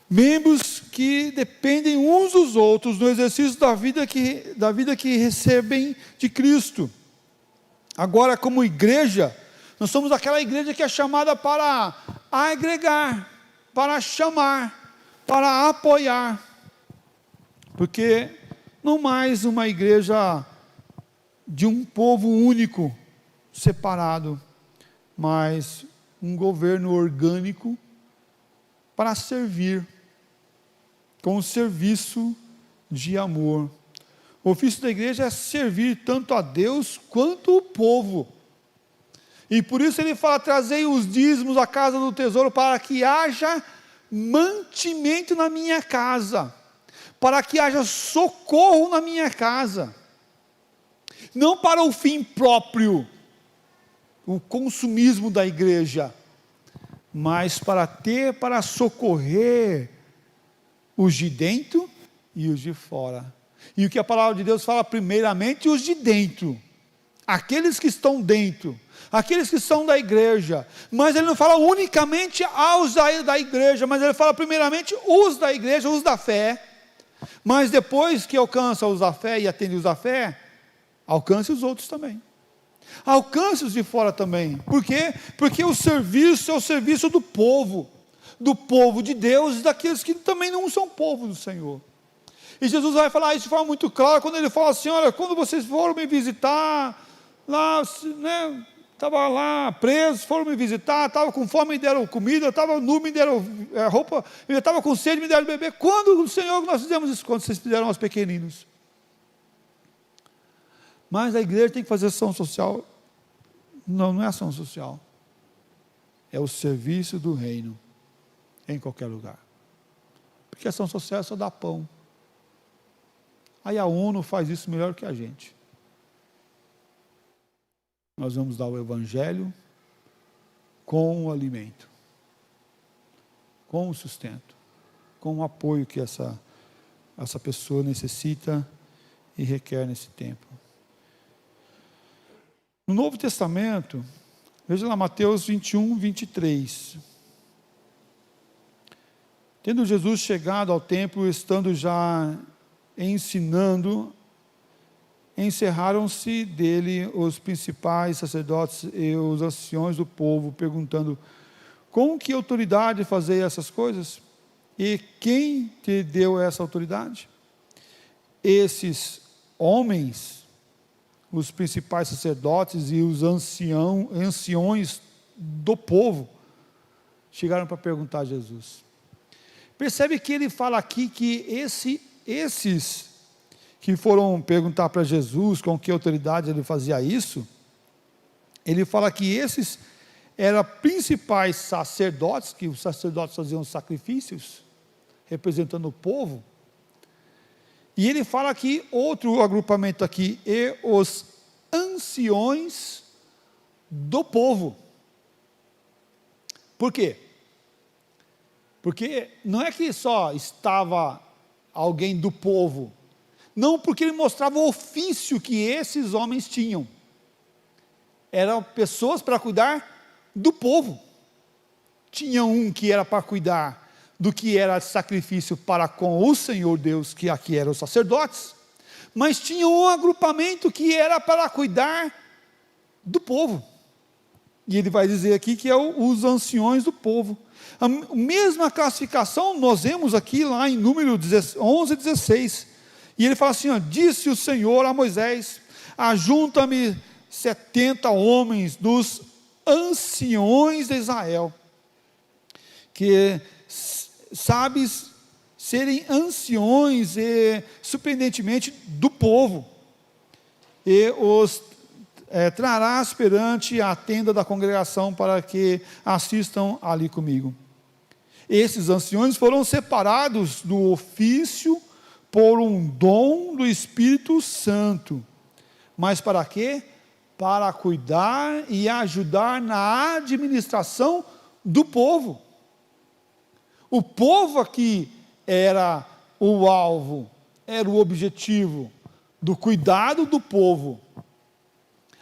[SPEAKER 1] membros que dependem uns dos outros no exercício da vida que recebem de Cristo. Agora, como igreja, nós somos aquela igreja que é chamada para agregar, para chamar, para apoiar, porque não mais uma igreja de um povo único, separado, mas um governo orgânico para servir, com um serviço de amor. O ofício da igreja é servir tanto a Deus quanto o povo. E por isso ele fala: trazei os dízimos à casa do tesouro, para que haja mantimento na minha casa, para que haja socorro na minha casa, não para o fim próprio, o consumismo da igreja, mas para socorrer os de dentro e os de fora. E o que a palavra de Deus fala, primeiramente os de dentro, aqueles que estão dentro, aqueles que são da igreja, mas ele não fala unicamente aos da igreja, mas ele fala primeiramente os da igreja, os da fé, mas depois que alcança os da fé e atende os da fé, alcance os outros também, alcance os de fora também. Por quê? Porque o serviço é o serviço do povo de Deus e daqueles que também não são povo do Senhor. E Jesus vai falar isso de forma muito clara, quando ele fala assim: olha, quando vocês foram me visitar, lá, né, estava lá preso, foram me visitar, estava com fome, me deram comida, estava nu, me deram roupa, eu estava com sede, me deram beber. Quando, Senhor, nós fizemos isso? Quando vocês fizeram aos pequeninos. Mas a igreja tem que fazer ação social. Não, não é ação social, é o serviço do reino, em qualquer lugar, porque ação social é só dar pão. Aí a ONU faz isso melhor que a gente. Nós vamos dar o evangelho com o alimento, com o sustento, com o apoio que essa pessoa necessita e requer nesse tempo. No Novo Testamento, veja lá Mateus 21, 23. Tendo Jesus chegado ao templo, estando já ensinando, encerraram-se dele os principais sacerdotes e os anciões do povo, perguntando: com que autoridade fazei essas coisas? E quem te deu essa autoridade? Esses homens, os principais sacerdotes e os anciões do povo, chegaram para perguntar a Jesus. Percebe que ele fala aqui que esses que foram perguntar para Jesus com que autoridade ele fazia isso, ele fala que esses eram principais sacerdotes, que os sacerdotes faziam sacrifícios, representando o povo, e ele fala aqui, outro agrupamento aqui, e os anciões do povo. Por quê? Porque não é que só estava alguém do povo, não, porque ele mostrava o ofício que esses homens tinham, eram pessoas para cuidar do povo. Tinha um que era para cuidar do que era sacrifício para com o Senhor Deus, que aqui eram os sacerdotes, mas tinha um agrupamento que era para cuidar do povo, e ele vai dizer aqui que é os anciões do povo. A mesma classificação nós vemos aqui lá em Número 11, 16. E ele fala assim, ó, disse o Senhor a Moisés, ajunta-me 70 homens dos anciões de Israel, que sabes serem anciões e surpreendentemente do povo, e os trarás perante a tenda da congregação para que assistam ali comigo. Esses anciões foram separados do ofício por um dom do Espírito Santo. Mas para quê? Para cuidar e ajudar na administração do povo. O povo aqui era o alvo, era o objetivo do cuidado do povo.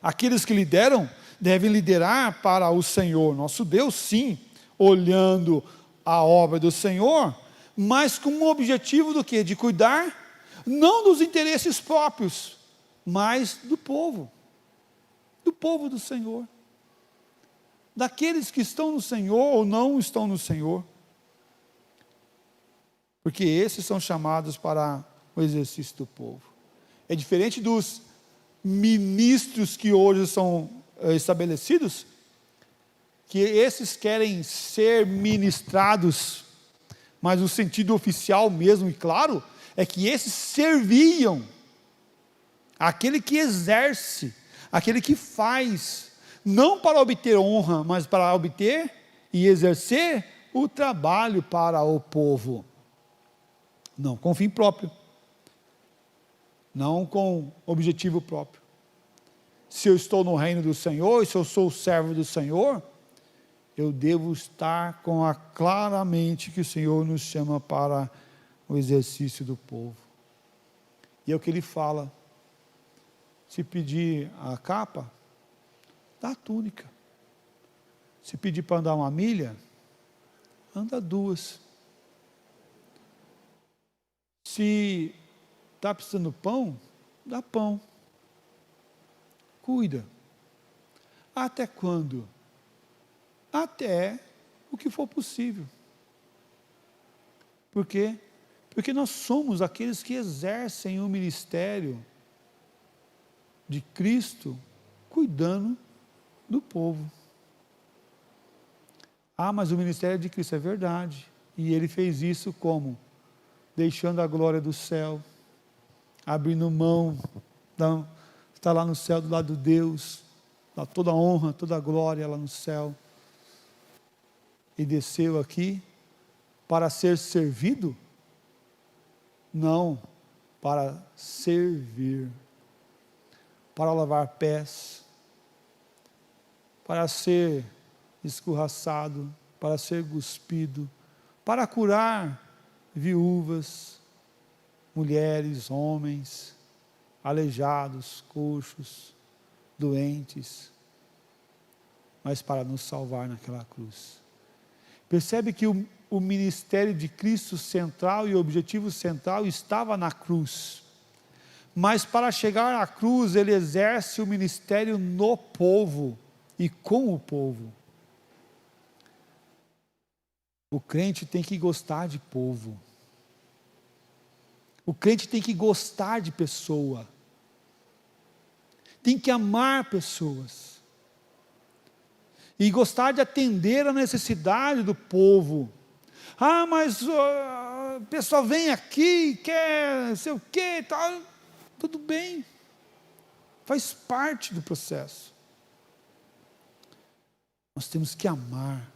[SPEAKER 1] Aqueles que lideram devem liderar para o Senhor, nosso Deus, sim, olhando a obra do Senhor, mas com o objetivo do quê? De cuidar, não dos interesses próprios, mas do povo do Senhor, daqueles que estão no Senhor ou não estão no Senhor, porque esses são chamados para o exercício do povo. É diferente dos ministros que hoje são estabelecidos, que esses querem ser ministrados, mas o sentido oficial mesmo e claro, é que esses serviam aquele que exerce, aquele que faz, não para obter honra, mas para obter e exercer o trabalho para o povo, não com fim próprio, não com objetivo próprio. Se eu estou no reino do Senhor, se eu sou servo do Senhor, eu devo estar claramente que o Senhor nos chama para o exercício do povo. E é o que ele fala, se pedir a capa, dá a túnica. Se pedir para andar 1 milha, anda 2. Se está precisando de pão, dá pão. Cuida. Até quando? Até o que for possível. Por quê? Porque nós somos aqueles que exercem o ministério de Cristo, cuidando do povo. Ah, mas o ministério de Cristo é verdade. E ele fez isso como? Deixando a glória do céu, abrindo mão, está lá no céu do lado de Deus, dá toda a honra, toda a glória lá no céu. E desceu aqui para ser servido? Não, para servir, para lavar pés, para ser escorraçado, para ser cuspido, para curar viúvas, mulheres, homens, aleijados, coxos, doentes, mas para nos salvar naquela cruz. Percebe que o ministério de Cristo central e o objetivo central estava na cruz. Mas para chegar à cruz, ele exerce o ministério no povo e com o povo. O crente tem que gostar de povo. O crente tem que gostar de pessoa. Tem que amar pessoas. E gostar de atender a necessidade do povo. Ah, mas o pessoal vem aqui, quer não sei o quê, tal. Tudo bem. Faz parte do processo. Nós temos que amar.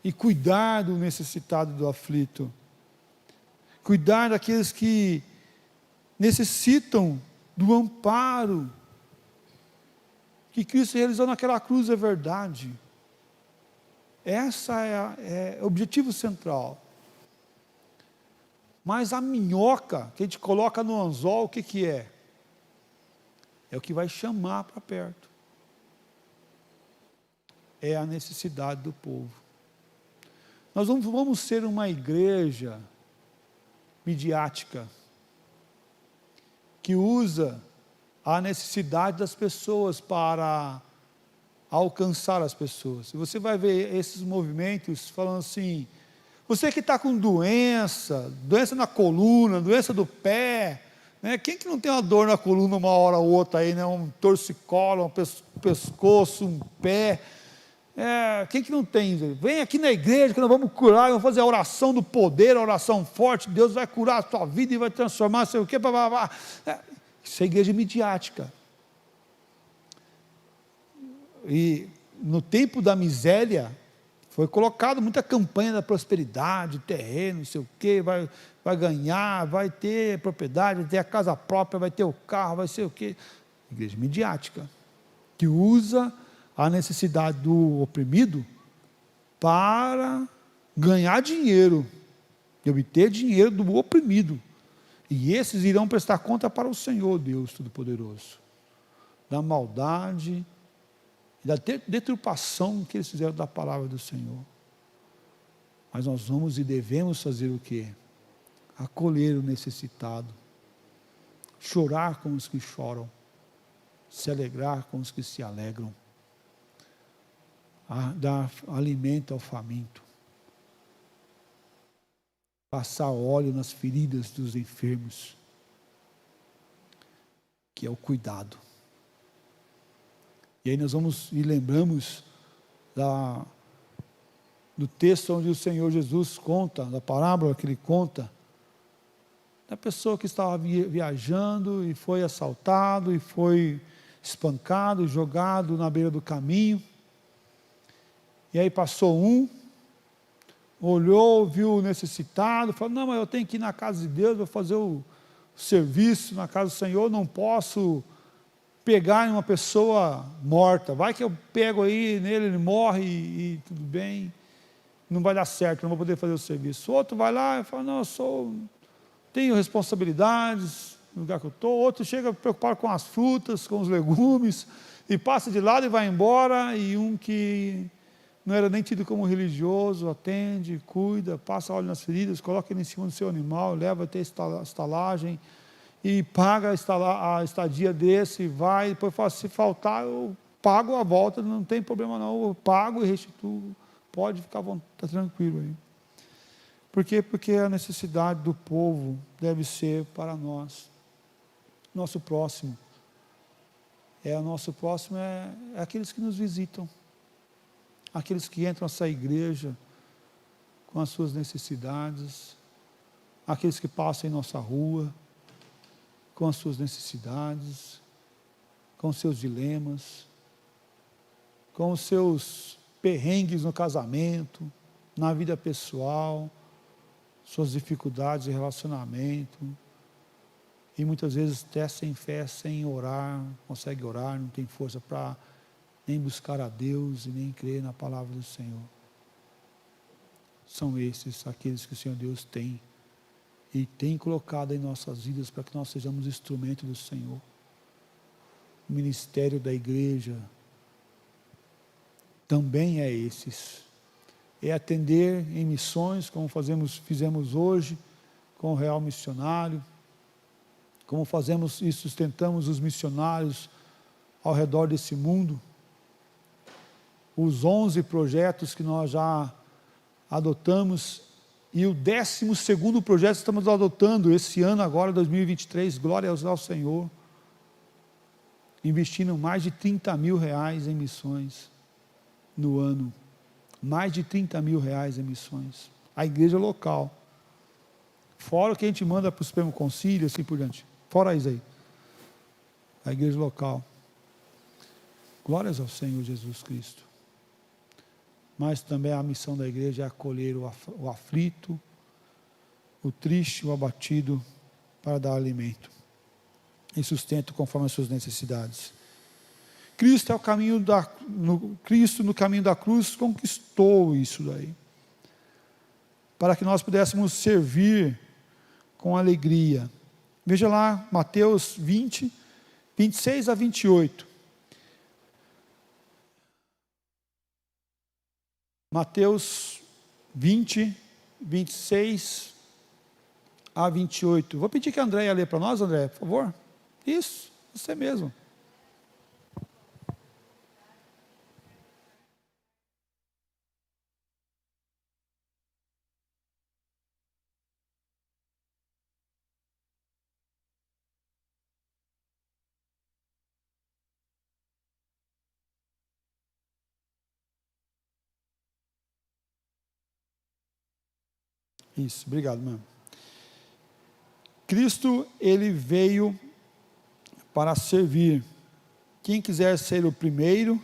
[SPEAKER 1] E cuidar do necessitado, do aflito. Cuidar daqueles que necessitam do amparo que Cristo realizou naquela cruz, é verdade. Essa é o objetivo central. Mas a minhoca que a gente coloca no anzol, o que é? É o que vai chamar para perto. É a necessidade do povo. Nós não vamos ser uma igreja midiática que usa a necessidade das pessoas para alcançar as pessoas. E você vai ver esses movimentos falando assim, você que está com doença na coluna, doença do pé, né? Quem que não tem uma dor na coluna uma hora ou outra aí, né? Um torcicolo, um pescoço, um pé, quem que não tem? Vem aqui na igreja que nós vamos curar, vamos fazer a oração do poder, a oração forte, Deus vai curar a tua vida e vai transformar, sei o quê, isso é igreja midiática. E no tempo da miséria, foi colocado muita campanha da prosperidade, terreno, não sei o quê, vai ganhar, vai ter propriedade, vai ter a casa própria, vai ter o carro, vai ser o quê? Igreja midiática, que usa a necessidade do oprimido para ganhar dinheiro, e obter dinheiro do oprimido. E esses irão prestar conta para o Senhor Deus Todo-Poderoso, da maldade, da deturpação que eles fizeram da palavra do Senhor. Mas nós vamos e devemos fazer o quê? Acolher o necessitado, chorar com os que choram, se alegrar com os que se alegram, dar alimento ao faminto, passar óleo nas feridas dos enfermos, que é o cuidado. E aí nós vamos e lembramos do texto onde o Senhor Jesus conta, da parábola que ele conta, da pessoa que estava viajando e foi assaltado e foi espancado, jogado na beira do caminho. E aí passou olhou, viu o necessitado, falou, não, mas eu tenho que ir na casa de Deus, vou fazer o serviço na casa do Senhor, não posso pegar em uma pessoa morta, vai que eu pego aí nele, ele morre e tudo bem, não vai dar certo, não vou poder fazer o serviço. O outro vai lá e fala, não, tenho responsabilidades no lugar que eu estou. Outro chega preocupado com as frutas, com os legumes, e passa de lado e vai embora, e um que não era nem tido como religioso, atende, cuida, passa óleo nas feridas, coloca ele em cima do seu animal, leva até a estalagem, e paga a estadia desse, vai, depois fala, se faltar, eu pago a volta, não tem problema não, eu pago e restituo, pode ficar tá tranquilo aí. Por quê? Porque a necessidade do povo deve ser para nós. Nosso próximo é aqueles que nos visitam, aqueles que entram nessa igreja com as suas necessidades, aqueles que passam em nossa rua, com as suas necessidades, com os seus dilemas, com os seus perrengues no casamento, na vida pessoal, suas dificuldades de relacionamento, e muitas vezes até sem fé, sem orar, consegue orar, não tem força para nem buscar a Deus e nem crer na palavra do Senhor. São esses aqueles que o Senhor Deus tem e tem colocado em nossas vidas para que nós sejamos instrumento do Senhor. O ministério da igreja também é esses. É atender em missões, como fizemos hoje com o Real Missionário, como fazemos e sustentamos os missionários ao redor desse mundo. Os 11 projetos que nós já adotamos e o 12º projeto que estamos adotando esse ano agora, 2023, glória ao Senhor, investindo mais de 30 mil reais em missões no ano, mais de 30 mil reais em missões, a igreja local, fora o que a gente manda para o Supremo Concílio, assim por diante, fora isso aí, a igreja local, glórias ao Senhor Jesus Cristo. Mas também a missão da igreja é acolher o aflito, o triste, o abatido, para dar alimento e sustento conforme as suas necessidades. Cristo Cristo no caminho da cruz conquistou isso daí, para que nós pudéssemos servir com alegria. Veja lá, Mateus 20, 26 a 28. Mateus 20, 26 a 28. Vou pedir que a Andréia lê para nós, Andréia, por favor. Isso, você mesmo. Isso, obrigado, mano. Cristo, ele veio para servir. Quem quiser ser o primeiro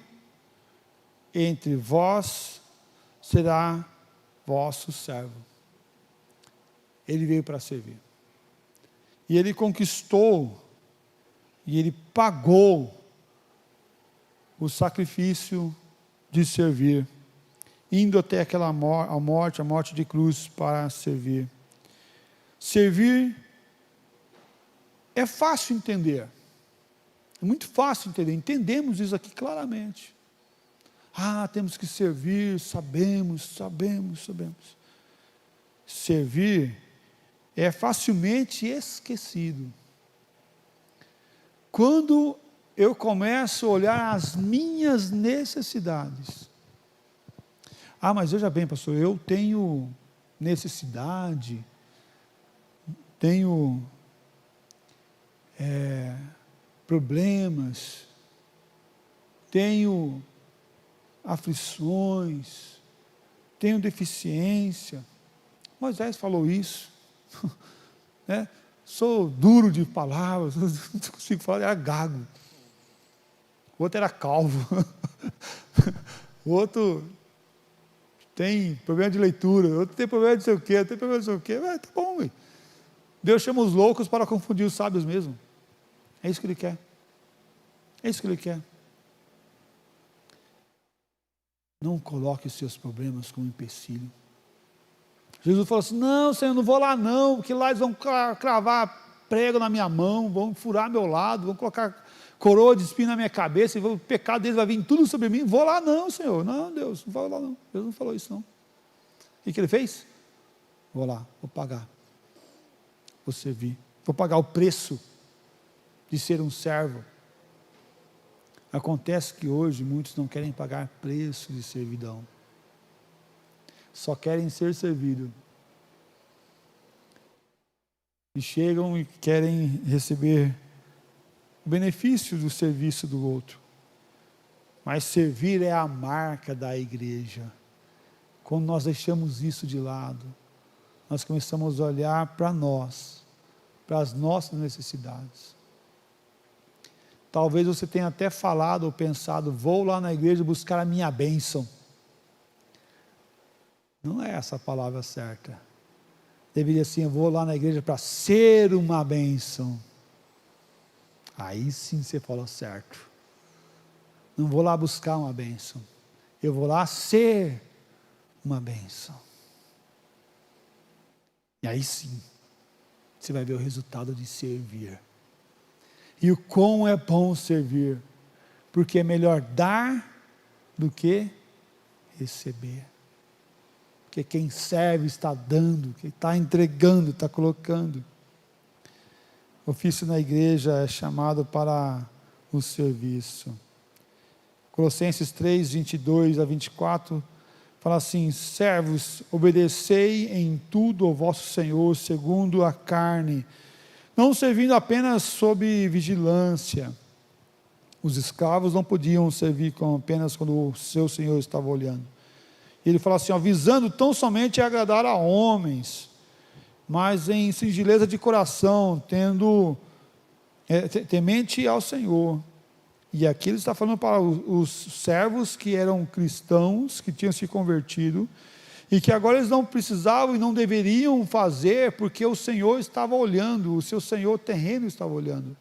[SPEAKER 1] entre vós, será vosso servo. Ele veio para servir. E ele conquistou, e ele pagou o sacrifício de servir, indo até aquela a morte de cruz para servir. Servir é fácil entender. É muito fácil entender. Entendemos isso aqui claramente. Temos que servir, sabemos. Servir é facilmente esquecido. Quando eu começo a olhar as minhas necessidades. Mas veja bem, pastor, eu tenho necessidade, tenho problemas, tenho aflições, tenho deficiência. Moisés falou isso, né? Sou duro de palavras, não consigo falar, era gago. O outro era calvo, o outro tem problema de leitura, o outro tem problema de sei o quê, tem problema de sei o quê. Tá bom, ué. Deus chama os loucos para confundir os sábios mesmo. É isso que Ele quer. É isso que Ele quer. Não coloque os seus problemas como empecilho. Jesus falou assim: não, Senhor, não vou lá não, porque lá eles vão cravar prego na minha mão, vão furar meu lado, vão colocar coroa de espinho na minha cabeça, e o pecado deles vai vir tudo sobre mim. Vou lá não, Senhor. Não, Deus, não vou lá não. Deus não falou isso não. O que Ele fez? Vou lá, vou pagar. Vou servir. Vou pagar o preço de ser um servo. Acontece que hoje muitos não querem pagar preço de servidão. Só querem ser servidos. E chegam e querem receber o benefício do serviço do outro. Mas servir é a marca da igreja. Quando nós deixamos isso de lado, nós começamos a olhar para nós, para as nossas necessidades. Talvez você tenha até falado ou pensado: vou lá na igreja buscar a minha bênção. Não é essa a palavra certa. Deveria ser: eu vou lá na igreja para ser uma bênção. Aí sim você falou certo. Não vou lá buscar uma bênção. Eu vou lá ser uma bênção. E aí sim, você vai ver o resultado de servir. E o quão é bom servir. Porque é melhor dar do que receber. Porque quem serve está dando, quem está entregando, está colocando. O ofício na igreja é chamado para o serviço. Colossenses 3, 22 a 24, fala assim: servos, obedecei em tudo ao vosso Senhor, segundo a carne, não servindo apenas sob vigilância. Os escravos não podiam servir apenas quando o seu Senhor estava olhando. Ele fala assim: visando tão somente agradar a homens, mas em singeleza de coração, temente ao Senhor. E aqui ele está falando para os servos que eram cristãos, que tinham se convertido, e que agora eles não precisavam e não deveriam fazer, porque o Senhor estava olhando, o seu Senhor terreno estava olhando.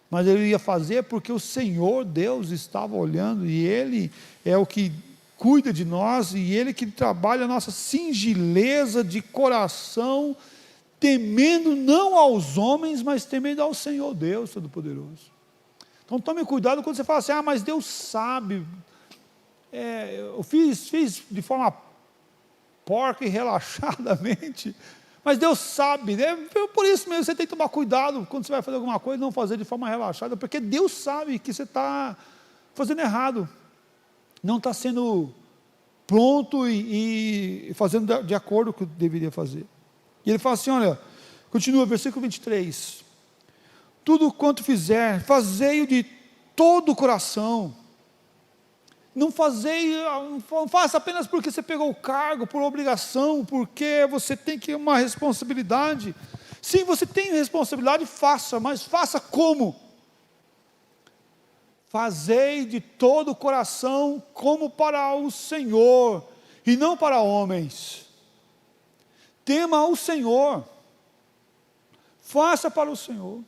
[SPEAKER 1] Mas ele ia fazer porque o Senhor Deus estava olhando, e Ele é o que cuida de nós, e Ele que trabalha a nossa singeleza de coração, temendo não aos homens, mas temendo ao Senhor Deus Todo-Poderoso. Então tome cuidado quando você fala assim: mas Deus sabe, eu fiz de forma porca e relaxadamente, mas Deus sabe, né? Por isso mesmo você tem que tomar cuidado quando você vai fazer alguma coisa, não fazer de forma relaxada, porque Deus sabe que você está fazendo errado, não está sendo pronto e fazendo de acordo com o que deveria fazer. E ele fala assim, olha, continua, versículo 23, tudo quanto fizer, fazei-o de todo o coração, Não faça apenas porque você pegou o cargo, por obrigação, porque você tem uma responsabilidade. Sim, você tem responsabilidade, faça, mas faça como? Fazei de todo o coração como para o Senhor, e não para homens. Tema o Senhor, faça para o Senhor.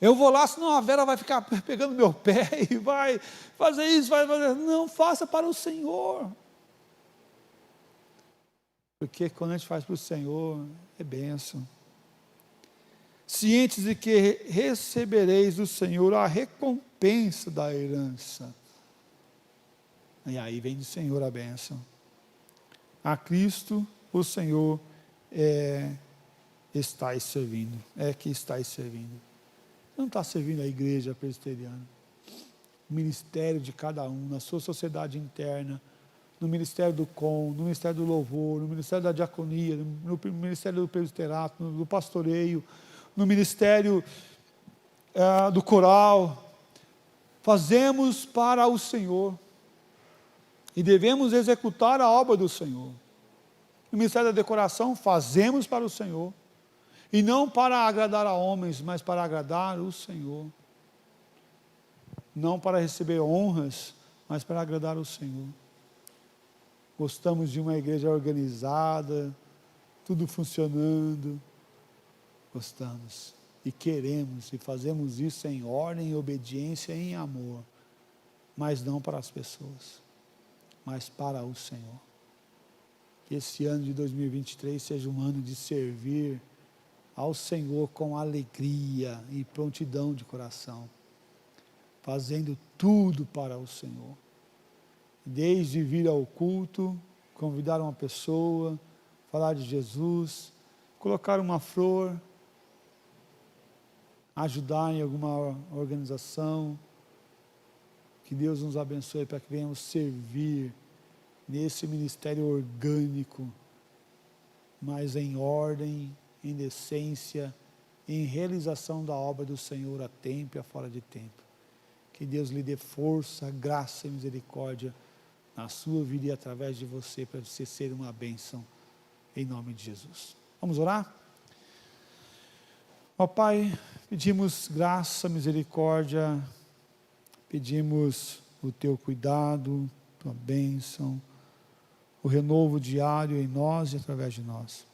[SPEAKER 1] Eu vou lá, senão a Vera vai ficar pegando meu pé e vai fazer isso, vai fazer. Não, faça para o Senhor. Porque quando a gente faz para o Senhor, é bênção. Cientes de que recebereis do Senhor a recompensa da herança. E aí vem do Senhor a bênção. A Cristo, o Senhor, estáis servindo. É que estáis servindo. Não está servindo a igreja presbiteriana. O ministério de cada um, na sua sociedade interna, no ministério do com, no ministério do louvor, no ministério da diaconia, no ministério do presbiterato, do pastoreio, no ministério do coral. Fazemos para o Senhor e devemos executar a obra do Senhor. No ministério da decoração, fazemos para o Senhor e não para agradar a homens, mas para agradar o Senhor. Não para receber honras, mas para agradar o Senhor. Gostamos de uma igreja organizada, tudo funcionando. Gostamos e queremos e fazemos isso em ordem, em obediência e em amor, mas não para as pessoas, mas para o Senhor. Que esse ano de 2023 seja um ano de servir ao Senhor com alegria e prontidão de coração, fazendo tudo para o Senhor. Desde vir ao culto, convidar uma pessoa, falar de Jesus, colocar uma flor, ajudar em alguma organização. Que Deus nos abençoe para que venhamos servir nesse ministério orgânico, mas em ordem, em decência, em realização da obra do Senhor a tempo e a fora de tempo. Que Deus lhe dê força, graça e misericórdia na sua vida e através de você, para você ser uma bênção, em nome de Jesus. Vamos orar? Ó Pai, pedimos graça, misericórdia, pedimos o Teu cuidado, Tua bênção, o renovo diário em nós e através de nós.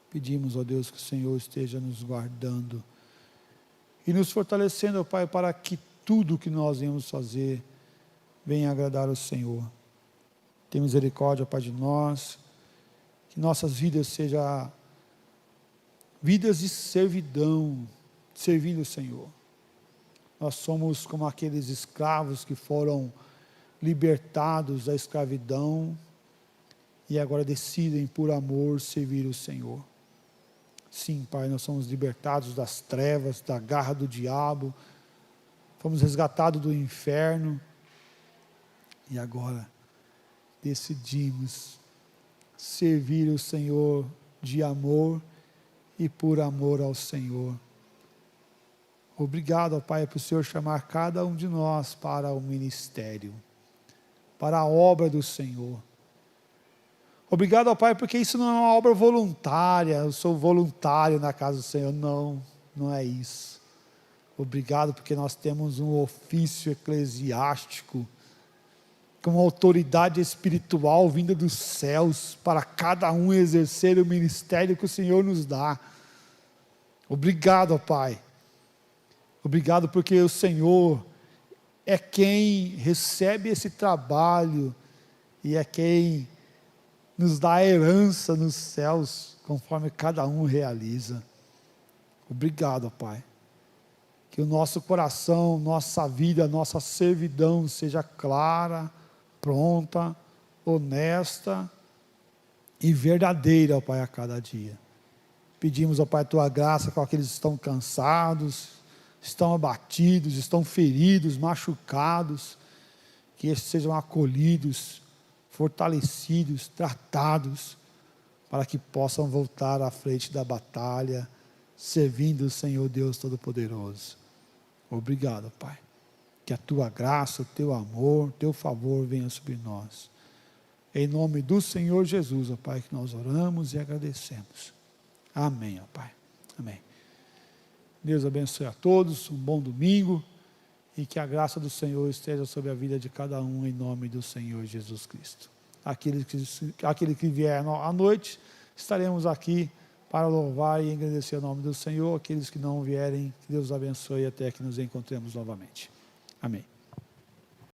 [SPEAKER 1] Pedimos, ó Deus, que o Senhor esteja nos guardando e nos fortalecendo, ó Pai, para que tudo que nós venhamos fazer venha agradar ao Senhor. Tenha misericórdia, Pai, de nós, que nossas vidas sejam vidas de servidão, servindo o Senhor. Nós somos como aqueles escravos que foram libertados da escravidão e agora decidem por amor servir o Senhor. Sim, Pai, nós somos libertados das trevas, da garra do diabo, fomos resgatados do inferno e agora decidimos servir o Senhor de amor e por amor ao Senhor. Obrigado, ó Pai, por o Senhor chamar cada um de nós para o ministério, para a obra do Senhor. Obrigado, ó Pai, porque isso não é uma obra voluntária, eu sou voluntário na casa do Senhor. Não, não é isso. Obrigado porque nós temos um ofício eclesiástico, com uma autoridade espiritual vinda dos céus, para cada um exercer o ministério que o Senhor nos dá. Obrigado, ó Pai. Obrigado porque o Senhor é quem recebe esse trabalho e é quem nos dá a herança nos céus, conforme cada um realiza. Obrigado, ó Pai. Que o nosso coração, nossa vida, nossa servidão seja clara, pronta, honesta e verdadeira, ó Pai, a cada dia. Pedimos, ó Pai, a Tua graça com aqueles que estão cansados, estão abatidos, estão feridos, machucados, que estes sejam acolhidos, fortalecidos, tratados, para que possam voltar à frente da batalha, servindo o Senhor Deus Todo-Poderoso. Obrigado, Pai. que a tua graça, o teu amor, o teu favor venha sobre nós. Em nome do Senhor Jesus, ó Pai, que nós oramos e agradecemos. Amém, ó Pai. Amém. Deus abençoe a todos, um bom domingo, e que a graça do Senhor esteja sobre a vida de cada um, em nome do Senhor Jesus Cristo. Aquele que vier à noite, estaremos aqui para louvar e engrandecer o nome do Senhor. Aqueles que não vierem, que Deus abençoe até que nos encontremos novamente. Amém.